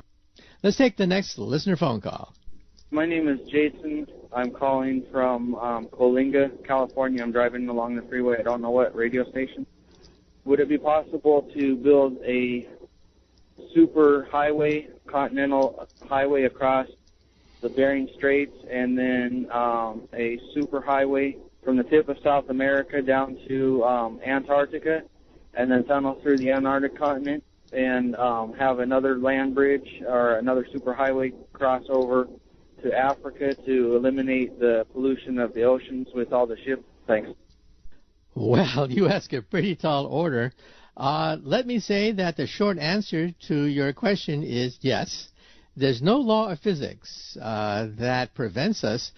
Let's take the next listener phone call. My name is Jason. I'm calling from Coalinga, California. I'm driving along the freeway. I don't know what radio station. Would it be possible to build a super highway, continental highway across the Bering Straits, and then a super highway from the tip of South America down to Antarctica, and then tunnel through the Antarctic continent, and have another land bridge or another superhighway crossover to Africa to eliminate the pollution of the oceans with all the ships? Thanks. Well, you ask a pretty tall order. Let me say that the short answer to your question is yes. There's no law of physics that prevents us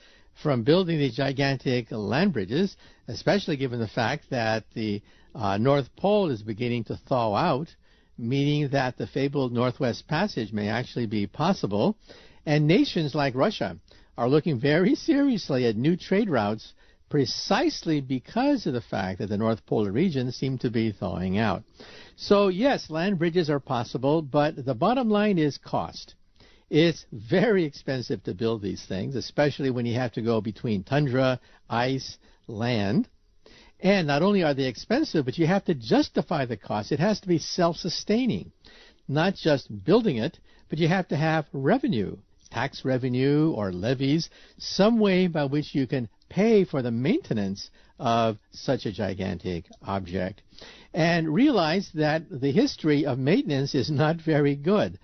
from building these gigantic land bridges, especially given the fact that the North Pole is beginning to thaw out, meaning that the fabled Northwest Passage may actually be possible. And nations like Russia are looking very seriously at new trade routes precisely because of the fact that the North Polar region seemed to be thawing out. So yes, land bridges are possible, but the bottom line is cost. It's very expensive to build these things, especially when you have to go between tundra, ice, land. And not only are they expensive, but you have to justify the cost. It has to be self-sustaining, not just building it, but you have to have revenue, tax revenue or levies, some way by which you can pay for the maintenance of such a gigantic object. And realize that the history of maintenance is not very good.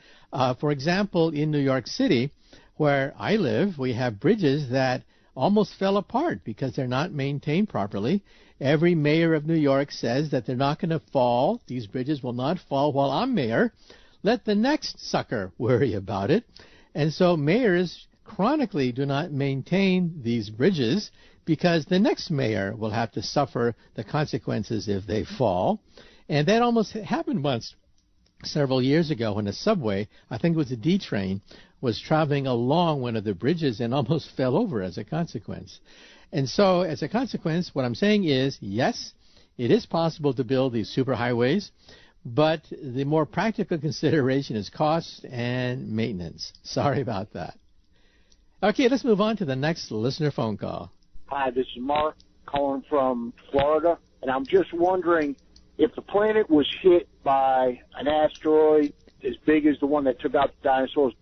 For example, in New York City, where I live, we have bridges that almost fell apart because they're not maintained properly. Every mayor of New York says that they're not going to fall. These bridges will not fall while I'm mayor. Let the next sucker worry about it. And so mayors chronically do not maintain these bridges because the next mayor will have to suffer the consequences if they fall. And that almost happened once several years ago when a subway, I think it was a D train, was traveling along one of the bridges and almost fell over as a consequence. And so as a consequence, what I'm saying is, yes, it is possible to build these superhighways, but the more practical consideration is cost and maintenance. Sorry about that. Okay, let's move on to the next listener phone call. Hi, this is Mark calling from Florida, and I'm just wondering if the planet was hit by an asteroid as big as the one that took out the dinosaurs,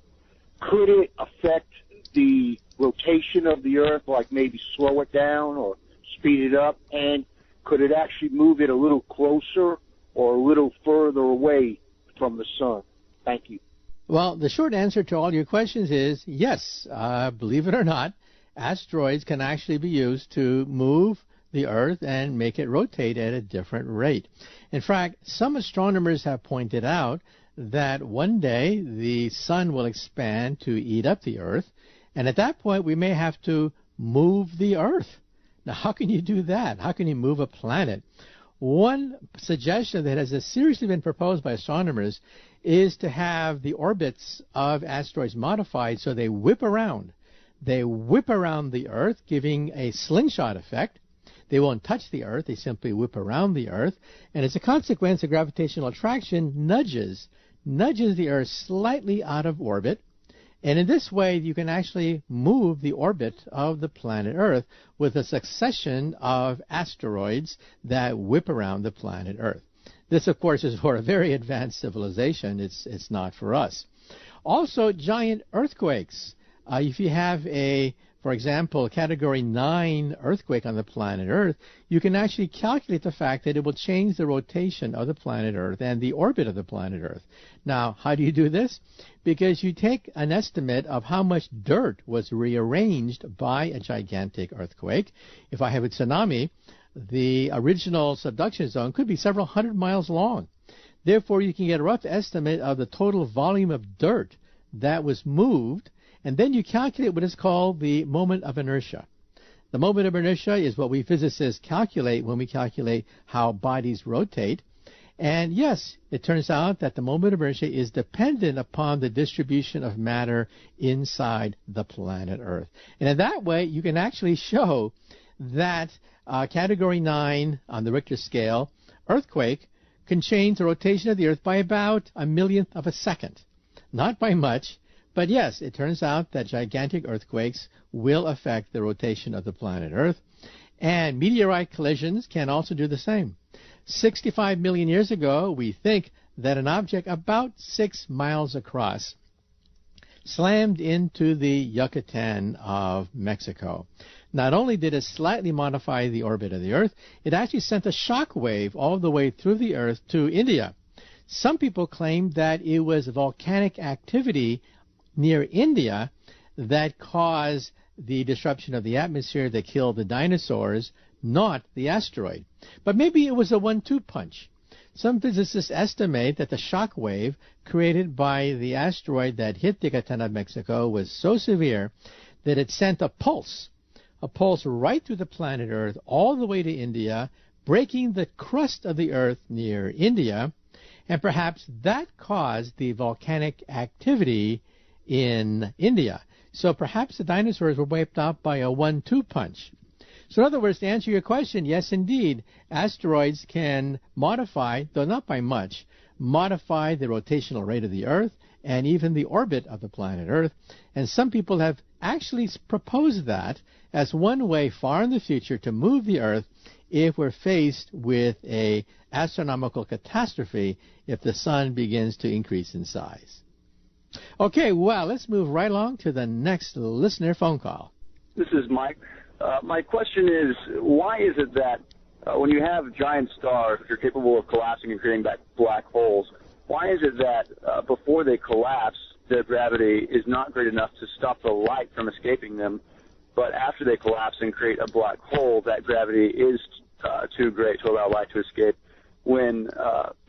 could it affect the rotation of the Earth, like maybe slow it down or speed it up? And could it actually move it a little closer or a little further away from the sun? Thank you. Well, the short answer to all your questions is yes. Believe it or not, asteroids can actually be used to move the Earth and make it rotate at a different rate. In fact, some astronomers have pointed out that one day the sun will expand to eat up the Earth, and at that point we may have to move the Earth. Now, how can you do that? How can you move a planet? One suggestion that has seriously been proposed by astronomers is to have the orbits of asteroids modified so they whip around. They whip around the Earth, giving a slingshot effect. They won't touch the Earth. They simply whip around the Earth. And as a consequence, the gravitational attraction nudges the Earth slightly out of orbit. And in this way, you can actually move the orbit of the planet Earth with a succession of asteroids that whip around the planet Earth. This, of course, is for a very advanced civilization. It's not for us. Also, giant earthquakes. If you have for example, a Category 9 earthquake on the planet Earth, you can actually calculate the fact that it will change the rotation of the planet Earth and the orbit of the planet Earth. Now, how do you do this? Because you take an estimate of how much dirt was rearranged by a gigantic earthquake. If I have a tsunami, the original subduction zone could be several hundred miles long. Therefore, you can get a rough estimate of the total volume of dirt that was moved, and then you calculate what is called the moment of inertia. The moment of inertia is what we physicists calculate when we calculate how bodies rotate. And yes, it turns out that the moment of inertia is dependent upon the distribution of matter inside the planet Earth. And in that way, you can actually show that Category 9 on the Richter scale earthquake can change the rotation of the Earth by about a millionth of a second. Not by much. But yes, it turns out that gigantic earthquakes will affect the rotation of the planet Earth, and meteorite collisions can also do the same. 65 million years ago, we think that an object about 6 miles across slammed into the Yucatan of Mexico. Not only did it slightly modify the orbit of the Earth, it actually sent a shock wave all the way through the Earth to India. Some people claim that it was volcanic activity near India that caused the disruption of the atmosphere that killed the dinosaurs, not the asteroid. But maybe it was a 1-2 punch. Some physicists estimate that the shock wave created by the asteroid that hit the Yucatan of Mexico was so severe that it sent a pulse right through the planet Earth all the way to India, breaking the crust of the Earth near India, and perhaps that caused the volcanic activity in India. So perhaps the dinosaurs were wiped out by a 1-2 punch. So in other words, to answer your question, yes, indeed, asteroids can modify, though not by much, modify the rotational rate of the Earth and even the orbit of the planet Earth. And some people have actually proposed that as one way far in the future to move the Earth if we're faced with a astronomical catastrophe if the sun begins to increase in size. Okay, well, let's move right along to the next listener phone call. This is Mike. My question is, why is it that when you have giant stars which are capable of collapsing and creating black holes, why is it that before they collapse, their gravity is not great enough to stop the light from escaping them, but after they collapse and create a black hole, that gravity is too great to allow light to escape, when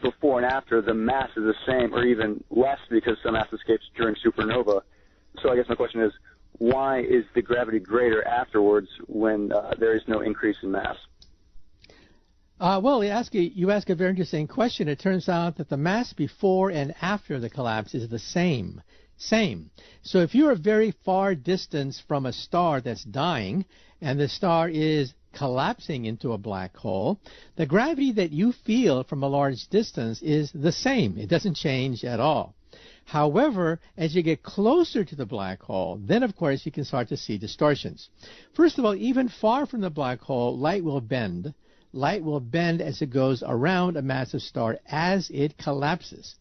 before and after the mass is the same or even less because some mass escapes during supernova? So I guess my question is, why is the gravity greater afterwards when there is no increase in mass? Well, you ask a very interesting question. It turns out that the mass before and after the collapse is the same. So if you're a very far distance from a star that's dying and the star is collapsing into a black hole, the gravity that you feel from a large distance is the same. It doesn't change at all. However, as you get closer to the black hole, then of course you can start to see distortions. First of all, even far from the black hole, light will bend. Light will bend as it goes around a massive star as it collapses.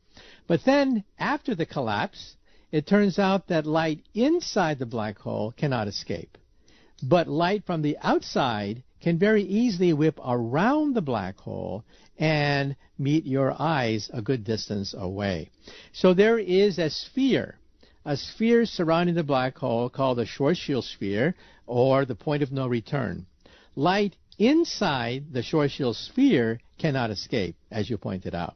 But then, after the collapse, it turns out that light inside the black hole cannot escape. But light from the outside can very easily whip around the black hole and meet your eyes a good distance away. So there is a sphere surrounding the black hole called the Schwarzschild sphere, or the point of no return. Light inside the Schwarzschild sphere cannot escape, as you pointed out.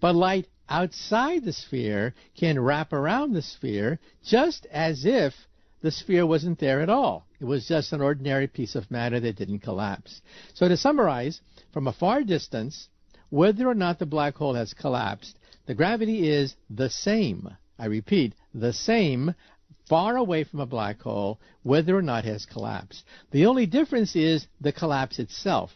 But light outside the sphere can wrap around the sphere just as if the sphere wasn't there at all. It was just an ordinary piece of matter that didn't collapse. So to summarize, from a far distance, whether or not the black hole has collapsed, the gravity is the same. I repeat, the same far away from a black hole, whether or not it has collapsed. The only difference is the collapse itself.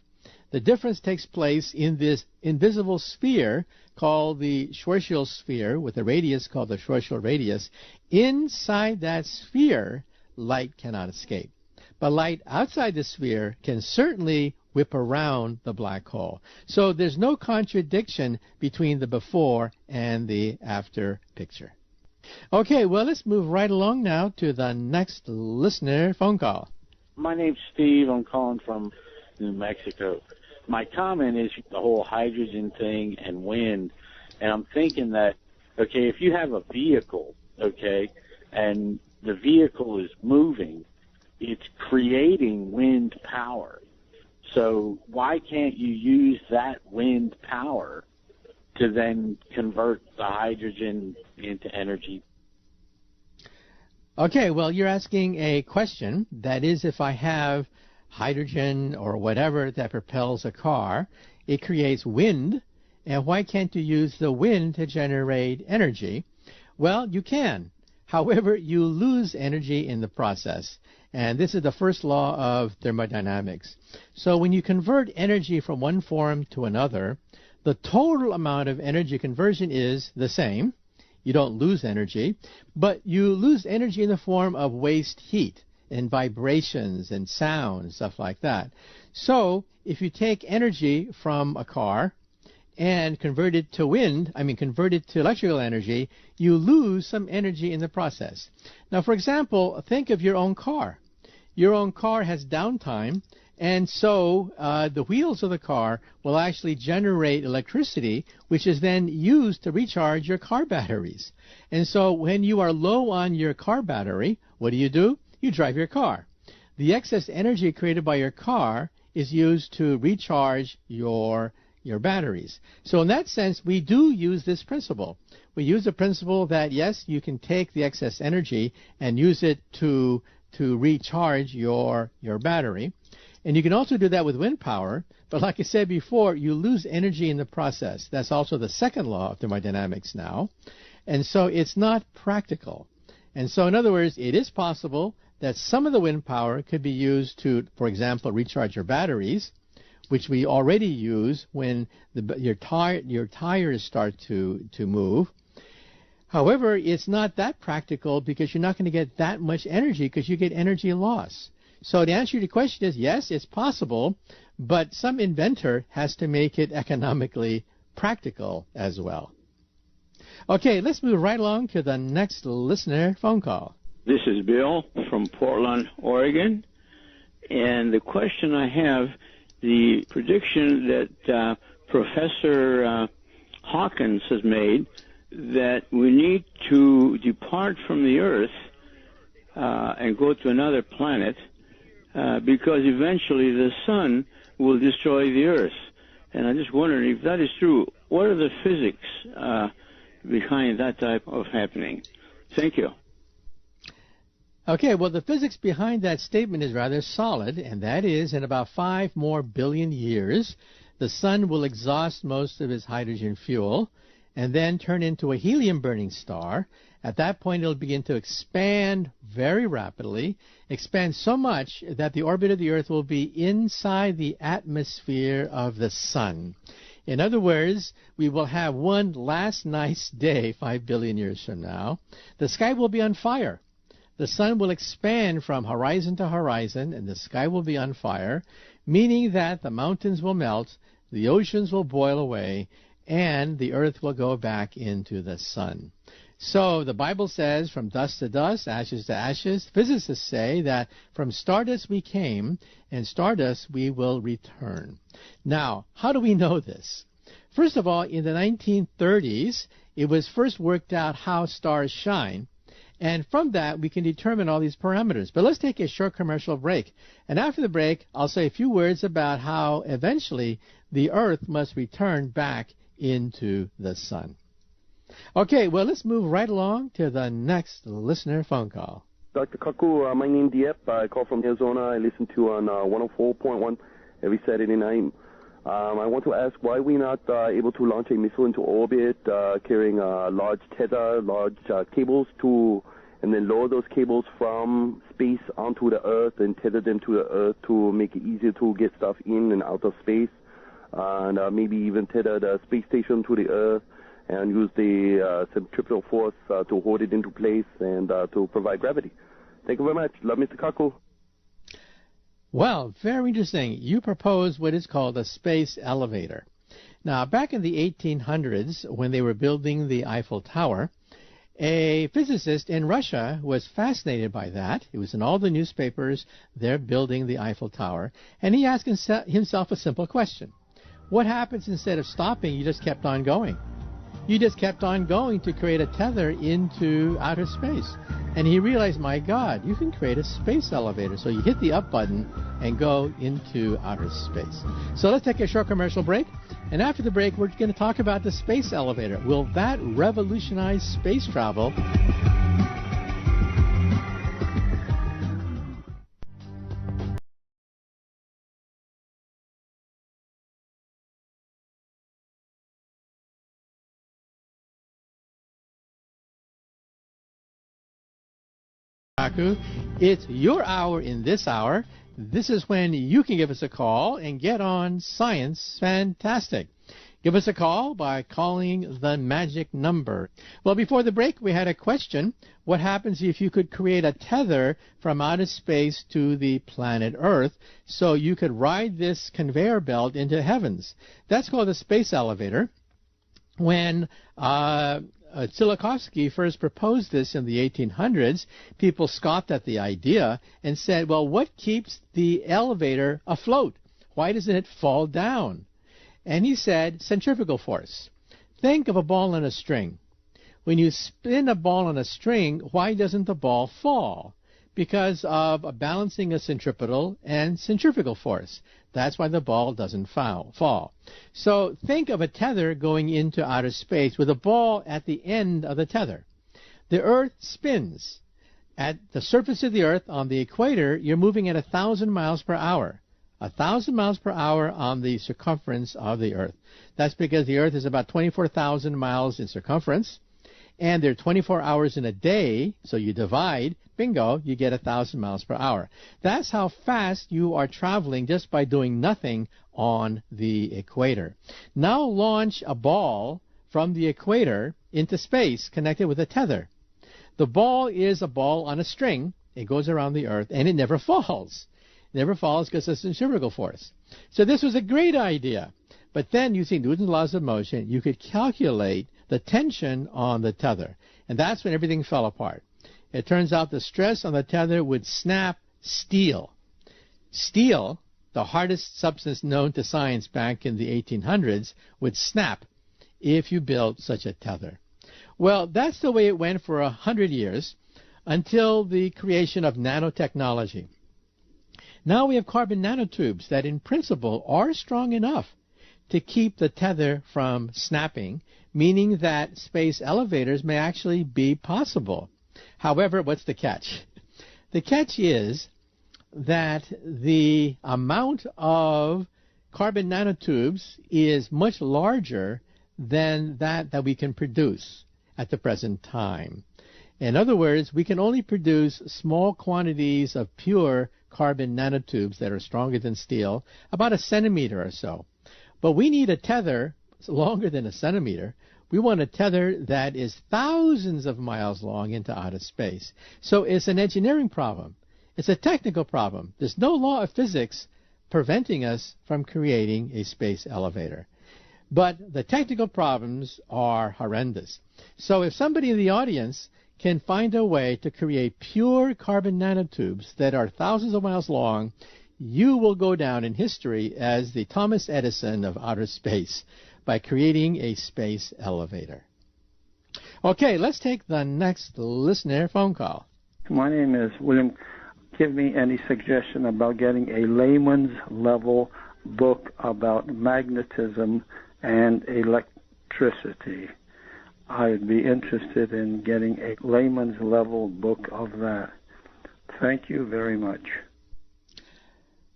The difference takes place in this invisible sphere called the Schwarzschild sphere, with a radius called the Schwarzschild radius. Inside that sphere, light cannot escape. But light outside the sphere can certainly whip around the black hole. So there's no contradiction between the before and the after picture. Okay, well, let's move right along now to the next listener phone call. My name's Steve. I'm calling from New Mexico. My comment is the whole hydrogen thing and wind. And I'm thinking that, okay, if you have a vehicle, okay, and the vehicle is moving, it's creating wind power. So why can't you use that wind power to then convert the hydrogen into energy? Okay, well, you're asking a question. That is, if I have hydrogen or whatever that propels a car, it creates wind, and why can't you use the wind to generate energy? Well, you can. However, you lose energy in the process. And this is the first law of thermodynamics. So when you convert energy from one form to another, the total amount of energy conversion is the same. You don't lose energy, but you lose energy in the form of waste heat and vibrations and sound, stuff like that. So if you take energy from a car and convert it to convert it to electrical energy, you lose some energy in the process. Now, for example, think of your own car. Your own car has downtime, and so the wheels of the car will actually generate electricity, which is then used to recharge your car batteries. And so when you are low on your car battery, what do? You drive your car. The excess energy created by your car is used to recharge your batteries. So in that sense, we do use this principle. We use the principle that, yes, you can take the excess energy and use it to recharge your battery. And you can also do that with wind power, but like I said before, you lose energy in the process. That's also the second law of thermodynamics now. And so it's not practical. And so, in other words, it is possible that some of the wind power could be used to, for example, recharge your batteries, which we already use when your tires start to move. However, it's not that practical because you're not going to get that much energy because you get energy loss. So the answer to your question is yes, it's possible, but some inventor has to make it economically practical as well. Okay, let's move right along to the next listener phone call. This is Bill from Portland, Oregon. And the question I have, the prediction that Professor Hawkins has made, that we need to depart from the Earth and go to another planet because eventually the sun will destroy the Earth. And I'm just wondering if that is true, what are the physics behind that type of happening? Thank you. Okay, well, the physics behind that statement is rather solid, and that is in about 5 more billion years, the sun will exhaust most of its hydrogen fuel and then turn into a helium-burning star. At that point, it'll begin to expand very rapidly, expand so much that the orbit of the Earth will be inside the atmosphere of the sun. In other words, we will have one last nice day 5 billion years from now. The sky will be on fire. The sun will expand from horizon to horizon, and the sky will be on fire, meaning that the mountains will melt, the oceans will boil away, and the earth will go back into the sun. So the Bible says, from dust to dust, ashes to ashes. Physicists say that from stardust we came, and stardust we will return. Now, how do we know this? First of all, in the 1930s, it was first worked out how stars shine. And from that, we can determine all these parameters. But let's take a short commercial break. And after the break, I'll say a few words about how eventually the Earth must return back into the sun. Okay, well, let's move right along to the next listener phone call. Dr. Kaku, my name is Diep. I call from Arizona. I listen to on 104.1 every Saturday night. I want to ask why we're not able to launch a missile into orbit carrying large tether, large cables and then lower those cables from space onto the Earth and tether them to the Earth to make it easier to get stuff in and out of space, and maybe even tether the space station to the Earth and use the centripetal force to hold it into place and to provide gravity. Thank you very much. Love, Mr. Kaku. Well, very interesting. You propose what is called a space elevator. Now, back in the 1800s, when they were building the Eiffel Tower, a physicist in Russia was fascinated by that. It was in all the newspapers. They're building the Eiffel Tower. And he asked himself a simple question. What happens instead of stopping, you just kept on going? You just kept on going to create a tether into outer space. And he realized, my God, you can create a space elevator. So you hit the up button and go into outer space. So let's take a short commercial break. And after the break, we're going to talk about the space elevator. Will that revolutionize space travel? It's your hour in this hour. This is when you can give us a call and get on Science Fantastic. Give us a call by calling the magic number. Well, before the break, we had a question. What happens if you could create a tether from outer space to the planet Earth so you could ride this conveyor belt into heavens? That's called a space elevator. When Tsiolkovsky first proposed this in the 1800s, people scoffed at the idea and said, well, what keeps the elevator afloat? Why doesn't it fall down? And he said, centrifugal force. Think of a ball on a string. When you spin a ball on a string, why doesn't the ball fall? Because of a balancing of centripetal and centrifugal force. That's why the ball doesn't fall. So think of a tether going into outer space with a ball at the end of the tether. The Earth spins. At the surface of the Earth on the equator, you're moving at 1,000 miles per hour. 1,000 miles per hour on the circumference of the Earth. That's because the Earth is about 24,000 miles in circumference. and there are 24 hours in a day, so you divide, bingo, you get 1,000 miles per hour. That's how fast you are traveling just by doing nothing on the equator. Now launch a ball from the equator into space connected with a tether. The ball is a ball on a string. It goes around the Earth, and it never falls. It never falls because of centrifugal force. So this was a great idea. But then, using Newton's laws of motion, you could calculate the tension on the tether. And that's when everything fell apart. It turns out the stress on the tether would snap steel. Steel, the hardest substance known to science back in the 1800s, would snap if you built such a tether. Well, that's the way it went for 100 years until the creation of nanotechnology. Now we have carbon nanotubes that in principle are strong enough to keep the tether from snapping, meaning that space elevators may actually be possible. However, what's the catch? The catch is that the amount of carbon nanotubes is much larger than that we can produce at the present time. In other words, we can only produce small quantities of pure carbon nanotubes that are stronger than steel, about 1 centimeter or so. But we need a tether longer than 1 centimeter. We want a tether that is thousands of miles long into outer space. So it's an engineering problem. It's a technical problem. There's no law of physics preventing us from creating a space elevator. But the technical problems are horrendous. So if somebody in the audience can find a way to create pure carbon nanotubes that are thousands of miles long, you will go down in history as the Thomas Edison of outer space by creating a space elevator. Okay, let's take the next listener phone call. My name is William. Give me any suggestion about getting a layman's level book about magnetism and electricity. I'd be interested in getting a layman's level book of that. Thank you very much.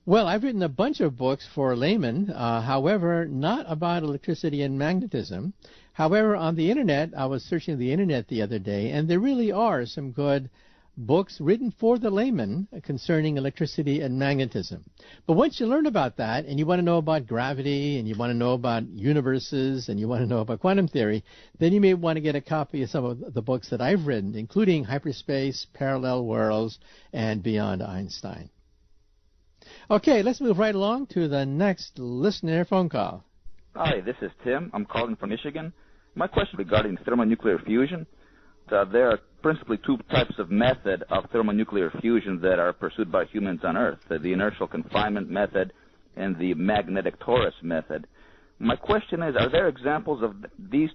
Well, I've written a bunch of books for laymen, however, not about electricity and magnetism. However, on the Internet, I was searching the Internet the other day, and there really are some good books written for the layman concerning electricity and magnetism. But once you learn about that, and you want to know about gravity, and you want to know about universes, and you want to know about quantum theory, then you may want to get a copy of some of the books that I've written, including Hyperspace, Parallel Worlds, and Beyond Einstein. Okay, let's move right along to the next listener phone call. Hi, this is Tim. I'm calling from Michigan. My question regarding thermonuclear fusion. There are principally two types of method of thermonuclear fusion that are pursued by humans on Earth, the inertial confinement method and the magnetic torus method. My question is, are there examples of these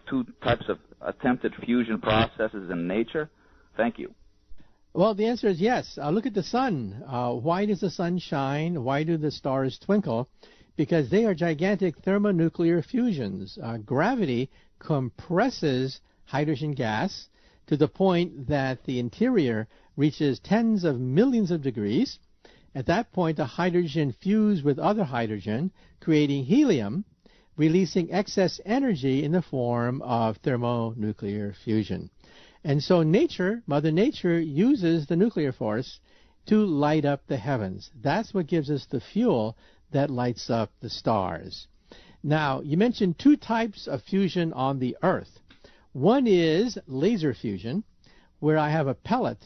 two types of attempted fusion processes in nature? Thank you. Well, the answer is yes. Look at the sun. Why does the sun shine? Why do the stars twinkle? Because they are gigantic thermonuclear fusions. Gravity compresses hydrogen gas to the point that the interior reaches tens of millions of degrees. At that point, the hydrogen fuses with other hydrogen, creating helium, releasing excess energy in the form of thermonuclear fusion. And so nature, Mother Nature, uses the nuclear force to light up the heavens. That's what gives us the fuel that lights up the stars. Now, you mentioned two types of fusion on the Earth. One is laser fusion, where I have a pellet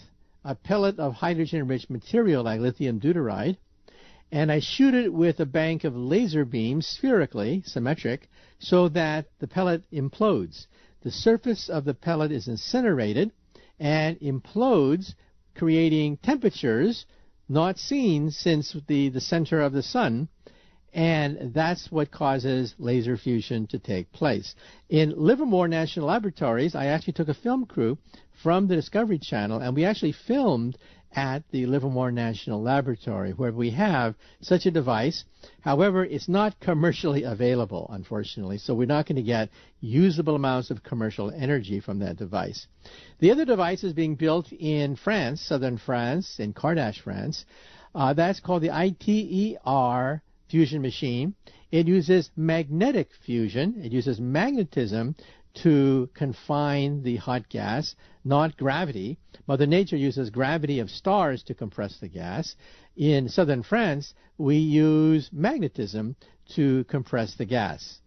of hydrogen-rich material like lithium deuteride, and I shoot it with a bank of laser beams spherically, symmetric, so that the pellet implodes. The surface of the pellet is incinerated and implodes, creating temperatures not seen since the center of the sun, and that's what causes laser fusion to take place. In Livermore National Laboratories, I actually took a film crew from the Discovery Channel, and we actually filmed at the Livermore National Laboratory, where we have such a device. However, it's not commercially available, unfortunately, so we're not going to get usable amounts of commercial energy from that device. The other device is being built in France, southern France, in Cardache, France. That's called the ITER fusion machine. It uses magnetic fusion. It uses magnetism to confine the hot gas, not gravity. Mother Nature uses gravity of stars to compress the gas. In southern France, we use magnetism to compress the gas.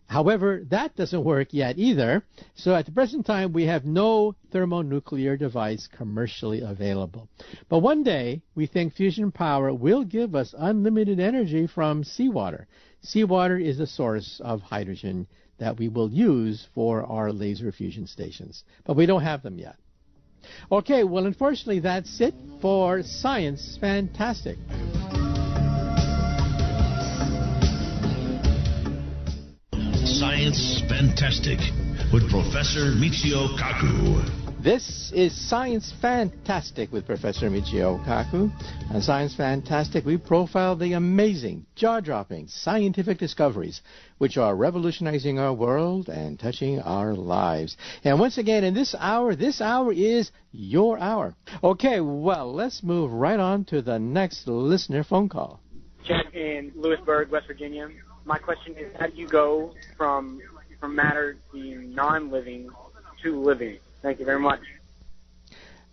However, that doesn't work yet either. So at the present time, we have no thermonuclear device commercially available. But one day, we think fusion power will give us unlimited energy from seawater. Seawater is the source of hydrogen that we will use for our laser fusion stations. But we don't have them yet. Okay, well, unfortunately, that's it for Science Fantastic. Science Fantastic with Professor Michio Kaku. This is Science Fantastic with Professor Michio Kaku. On Science Fantastic, we profile the amazing, jaw-dropping scientific discoveries which are revolutionizing our world and touching our lives. And once again, in this hour is your hour. Okay, well, let's move right on to the next listener phone call. Jack in Lewisburg, West Virginia. My question is, how do you go from matter being non-living to living? Thank you very much.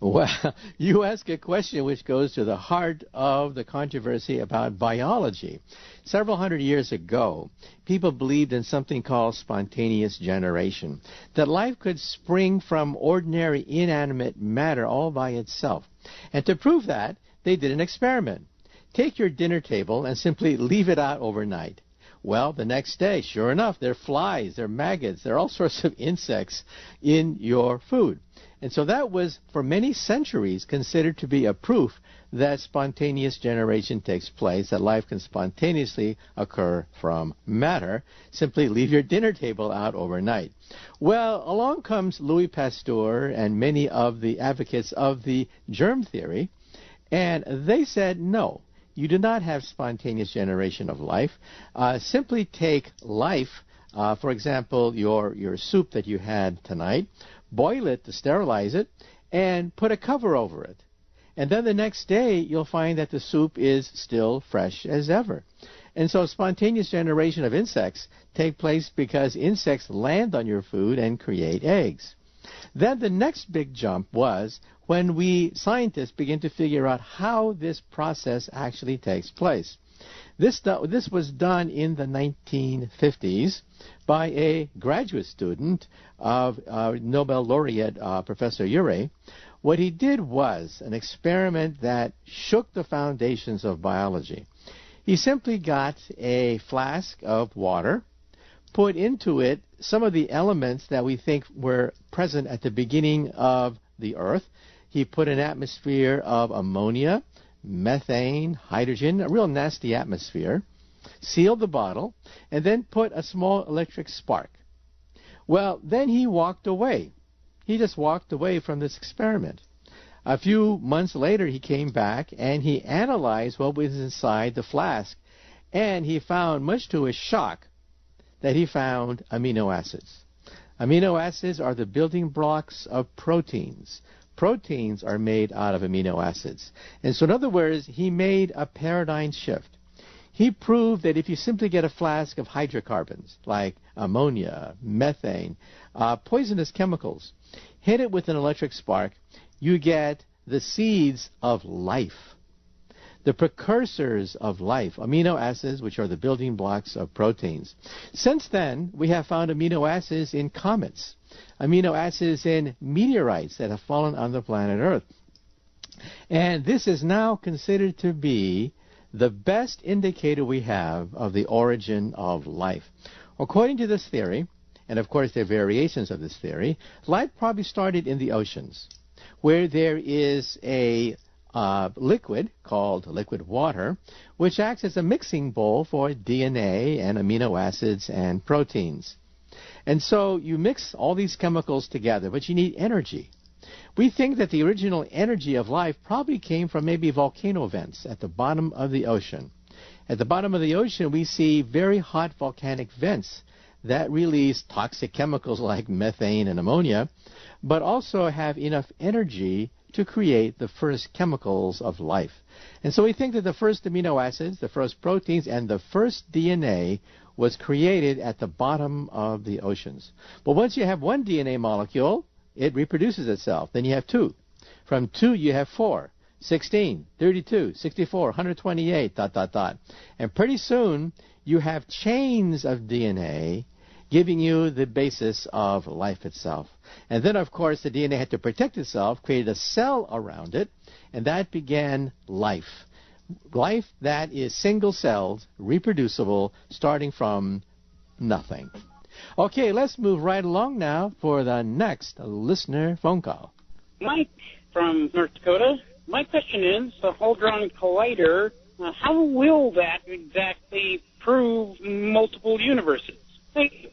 Well, you ask a question which goes to the heart of the controversy about biology. Several hundred years ago, people believed in something called spontaneous generation, that life could spring from ordinary inanimate matter all by itself. And to prove that, they did an experiment. Take your dinner table and simply leave it out overnight. Well, the next day, sure enough, there are flies, there are maggots, there are all sorts of insects in your food. And so that was, for many centuries, considered to be a proof that spontaneous generation takes place, that life can spontaneously occur from matter. Simply leave your dinner table out overnight. Well, along comes Louis Pasteur and many of the advocates of the germ theory, and they said no. You do not have spontaneous generation of life. Simply take life, for example, your soup that you had tonight, boil it to sterilize it, and put a cover over it. And then the next day, you'll find that the soup is still fresh as ever. And so spontaneous generation of insects take place because insects land on your food and create eggs. Then the next big jump was when we scientists begin to figure out how this process actually takes place. This was done in the 1950s by a graduate student of Nobel laureate Professor Urey. What he did was an experiment that shook the foundations of biology. He simply got a flask of water, put into it some of the elements that we think were present at the beginning of the Earth. He put an atmosphere of ammonia, methane, hydrogen, a real nasty atmosphere, sealed the bottle, and then put a small electric spark. Well, then he walked away. He just walked away from this experiment. A few months later, he came back and he analyzed what was inside the flask, and he found, much to his shock, that he found amino acids. Amino acids are the building blocks of proteins. Proteins are made out of amino acids. And so in other words, he made a paradigm shift. He proved that if you simply get a flask of hydrocarbons, like ammonia, methane, poisonous chemicals, hit it with an electric spark, you get the seeds of life, the precursors of life, amino acids, which are the building blocks of proteins. Since then, we have found amino acids in comets, amino acids in meteorites that have fallen on the planet Earth. And this is now considered to be the best indicator we have of the origin of life. According to this theory, and of course there are variations of this theory, life probably started in the oceans, where there is a liquid called liquid water, which acts as a mixing bowl for DNA and amino acids and proteins. And so you mix all these chemicals together, but you need energy. We think that the original energy of life probably came from maybe volcano vents at the bottom of the ocean. At the bottom of the ocean, we see very hot volcanic vents that release toxic chemicals like methane and ammonia, but also have enough energy to create the first chemicals of life. And so we think that the first amino acids, the first proteins, and the first DNA was created at the bottom of the oceans. But once you have one DNA molecule, it reproduces itself. Then you have two. From two, you have 4, 16, 32, 64, 128, ... And pretty soon, you have chains of DNA giving you the basis of life itself. And then, of course, the DNA had to protect itself, created a cell around it, and that began life. Life that is single-celled, reproducible, starting from nothing. Okay, let's move right along now for the next listener phone call. Mike from North Dakota. My question is, the Hadron Collider, how will that exactly prove multiple universes? Thank you.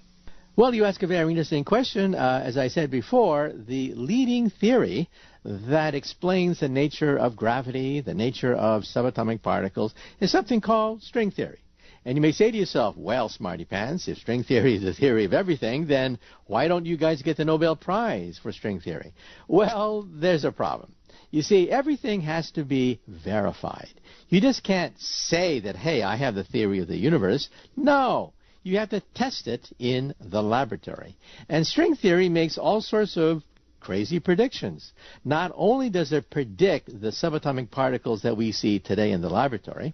Well, you ask a very interesting question. As I said before, the leading theory that explains the nature of gravity, the nature of subatomic particles, is something called string theory. And you may say to yourself, well, smarty pants, if string theory is the theory of everything, then why don't you guys get the Nobel Prize for string theory? Well, there's a problem. You see, everything has to be verified. You just can't say that, hey, I have the theory of the universe. No. You have to test it in the laboratory. And string theory makes all sorts of crazy predictions. Not only does it predict the subatomic particles that we see today in the laboratory,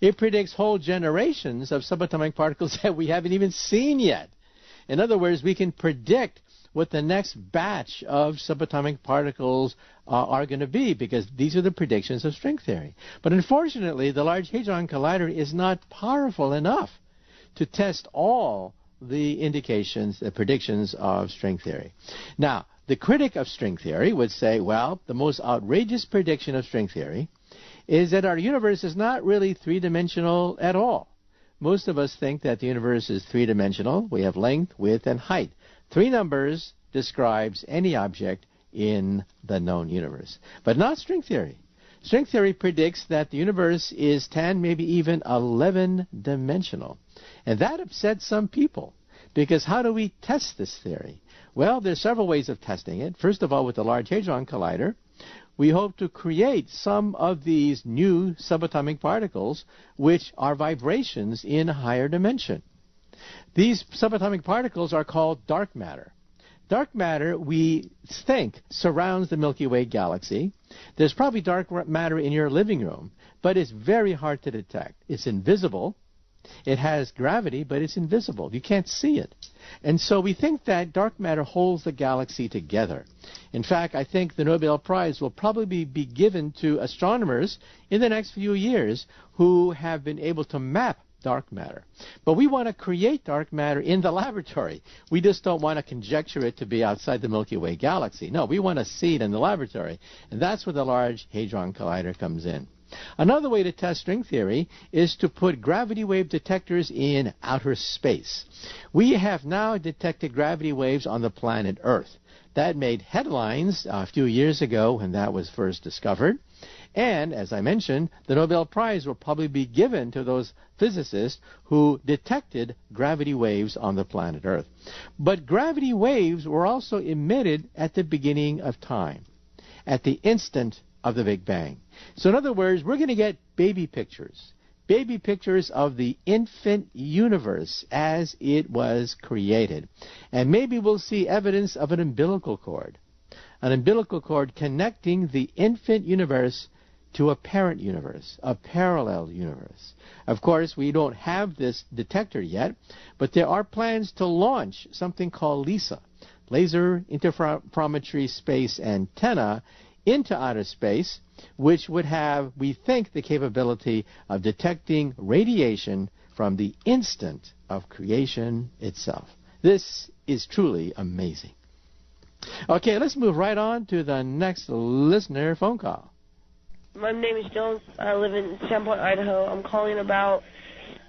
it predicts whole generations of subatomic particles that we haven't even seen yet. In other words, we can predict what the next batch of subatomic particles are going to be, because these are the predictions of string theory. But unfortunately, the Large Hadron Collider is not powerful enough to test all the indications, the predictions of string theory. Now, the critic of string theory would say, well, the most outrageous prediction of string theory is that our universe is not really three-dimensional at all. Most of us think that the universe is three-dimensional. We have length, width, and height. 3 numbers describes any object in the known universe, but not string theory. String theory predicts that the universe is 10, maybe even 11-dimensional. And that upsets some people, because how do we test this theory? Well, there's several ways of testing it. First of all, with the Large Hadron Collider, we hope to create some of these new subatomic particles, which are vibrations in a higher dimension. These subatomic particles are called dark matter. Dark matter, we think, surrounds the Milky Way galaxy. There's probably dark matter in your living room, but it's very hard to detect. It's invisible. It has gravity, but it's invisible. You can't see it. And so we think that dark matter holds the galaxy together. In fact, I think the Nobel Prize will probably be given to astronomers in the next few years who have been able to map dark matter. But we want to create dark matter in the laboratory. We just don't want to conjecture it to be outside the Milky Way galaxy. No, we want to see it in the laboratory. And that's where the Large Hadron Collider comes in. Another way to test string theory is to put gravity wave detectors in outer space. We have now detected gravity waves on the planet Earth. That made headlines a few years ago when that was first discovered. And, as I mentioned, the Nobel Prize will probably be given to those physicists who detected gravity waves on the planet Earth. But gravity waves were also emitted at the beginning of time, at the instant of the Big Bang. So in other words, we're going to get baby pictures of the infant universe as it was created. And maybe we'll see evidence of an umbilical cord connecting the infant universe to a parent universe, a parallel universe. Of course, we don't have this detector yet, but there are plans to launch something called LISA, Laser Interferometry Space Antenna, into outer space, which would have, we think, the capability of detecting radiation from the instant of creation itself. This is truly amazing. Okay, let's move right on to the next listener phone call. My name is Dylan. I live in Sandpoint, Idaho. I'm calling about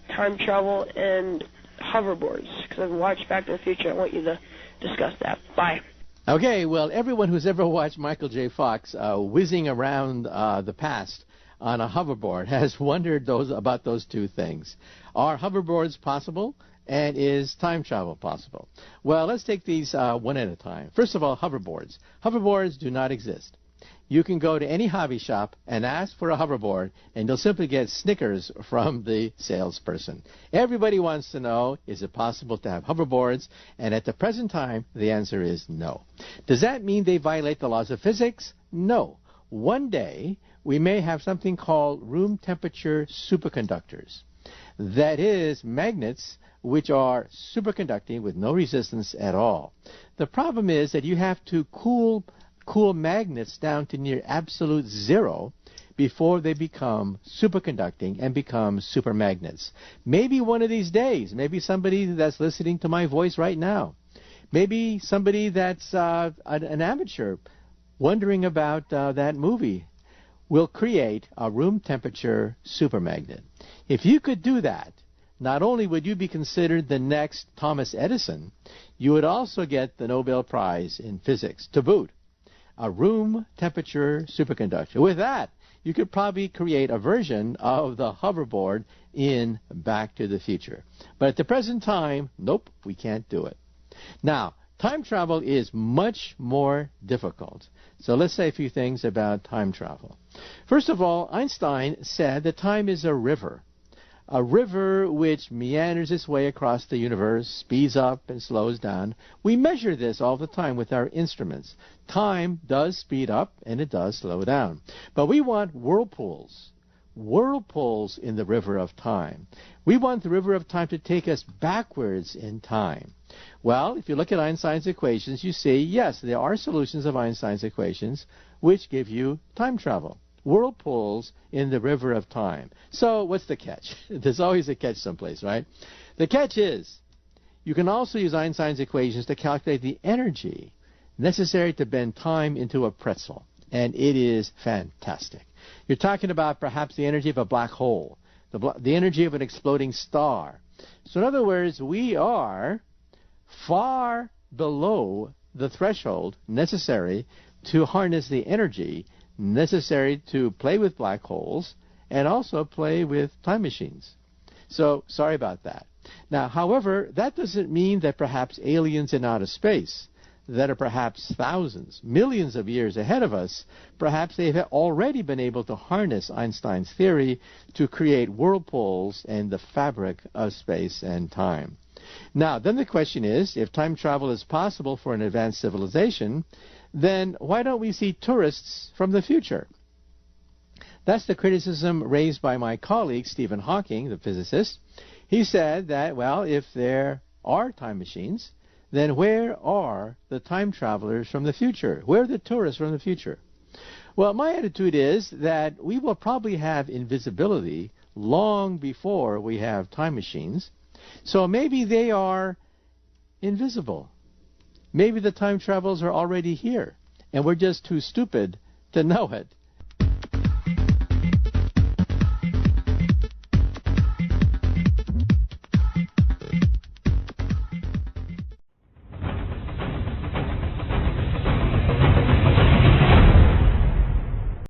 time travel and hoverboards, because I've watched Back to the Future. I want you to discuss that. Bye. Okay, well, everyone who's ever watched Michael J. Fox whizzing around the past on a hoverboard has wondered about those two things. Are hoverboards possible, and is time travel possible? Well, let's take these one at a time. First of all, hoverboards. Hoverboards do not exist. you can go to any hobby shop and ask for a hoverboard, and you'll simply get snickers from the salesperson. Everybody wants to know, is it possible to have hoverboards? And at the present time, the answer is no. Does that mean they violate the laws of physics? No. One day, we may have something called room temperature superconductors. That is, magnets which are superconducting with no resistance at all. The problem is that you have to cool magnets down to near absolute zero before they become superconducting and become supermagnets. Maybe one of these days, maybe somebody that's listening to my voice right now, maybe somebody that's an amateur wondering about that movie, will create a room temperature supermagnet. If you could do that, not only would you be considered the next Thomas Edison, you would also get the Nobel Prize in physics to boot. A room temperature superconductor. With that, you could probably create a version of the hoverboard in Back to the Future. But at the present time, nope, we can't do it. Now, time travel is much more difficult. So let's say a few things about time travel. First of all, Einstein said that time is a river which meanders its way across the universe, speeds up and slows down. We measure this all the time with our instruments. Time does speed up and it does slow down. But we want whirlpools in the river of time. We want the river of time to take us backwards in time. Well, if you look at Einstein's equations, you see, yes, there are solutions of Einstein's equations which give you time travel. Whirlpools in the river of time. So what's the catch? There's always a catch someplace, right? The catch is you can also use Einstein's equations to calculate the energy necessary to bend time into a pretzel. And it is fantastic. You're talking about perhaps the energy of a black hole, the energy of an exploding star. So in other words, we are far below the threshold necessary to harness the energy necessary to play with black holes and also play with time machines. So, sorry about that. Now, however, that doesn't mean that perhaps aliens in outer space that are perhaps thousands, millions of years ahead of us, perhaps they've already been able to harness Einstein's theory to create whirlpools in the fabric of space and time. Now, then the question is, if time travel is possible for an advanced civilization, then why don't we see tourists from the future? That's the criticism raised by my colleague, Stephen Hawking, the physicist. He said that, well, if there are time machines, then where are the time travelers from the future? Where are the tourists from the future? Well, my attitude is that we will probably have invisibility long before we have time machines. So maybe they are invisible. Maybe the time travelers are already here, and we're just too stupid to know it.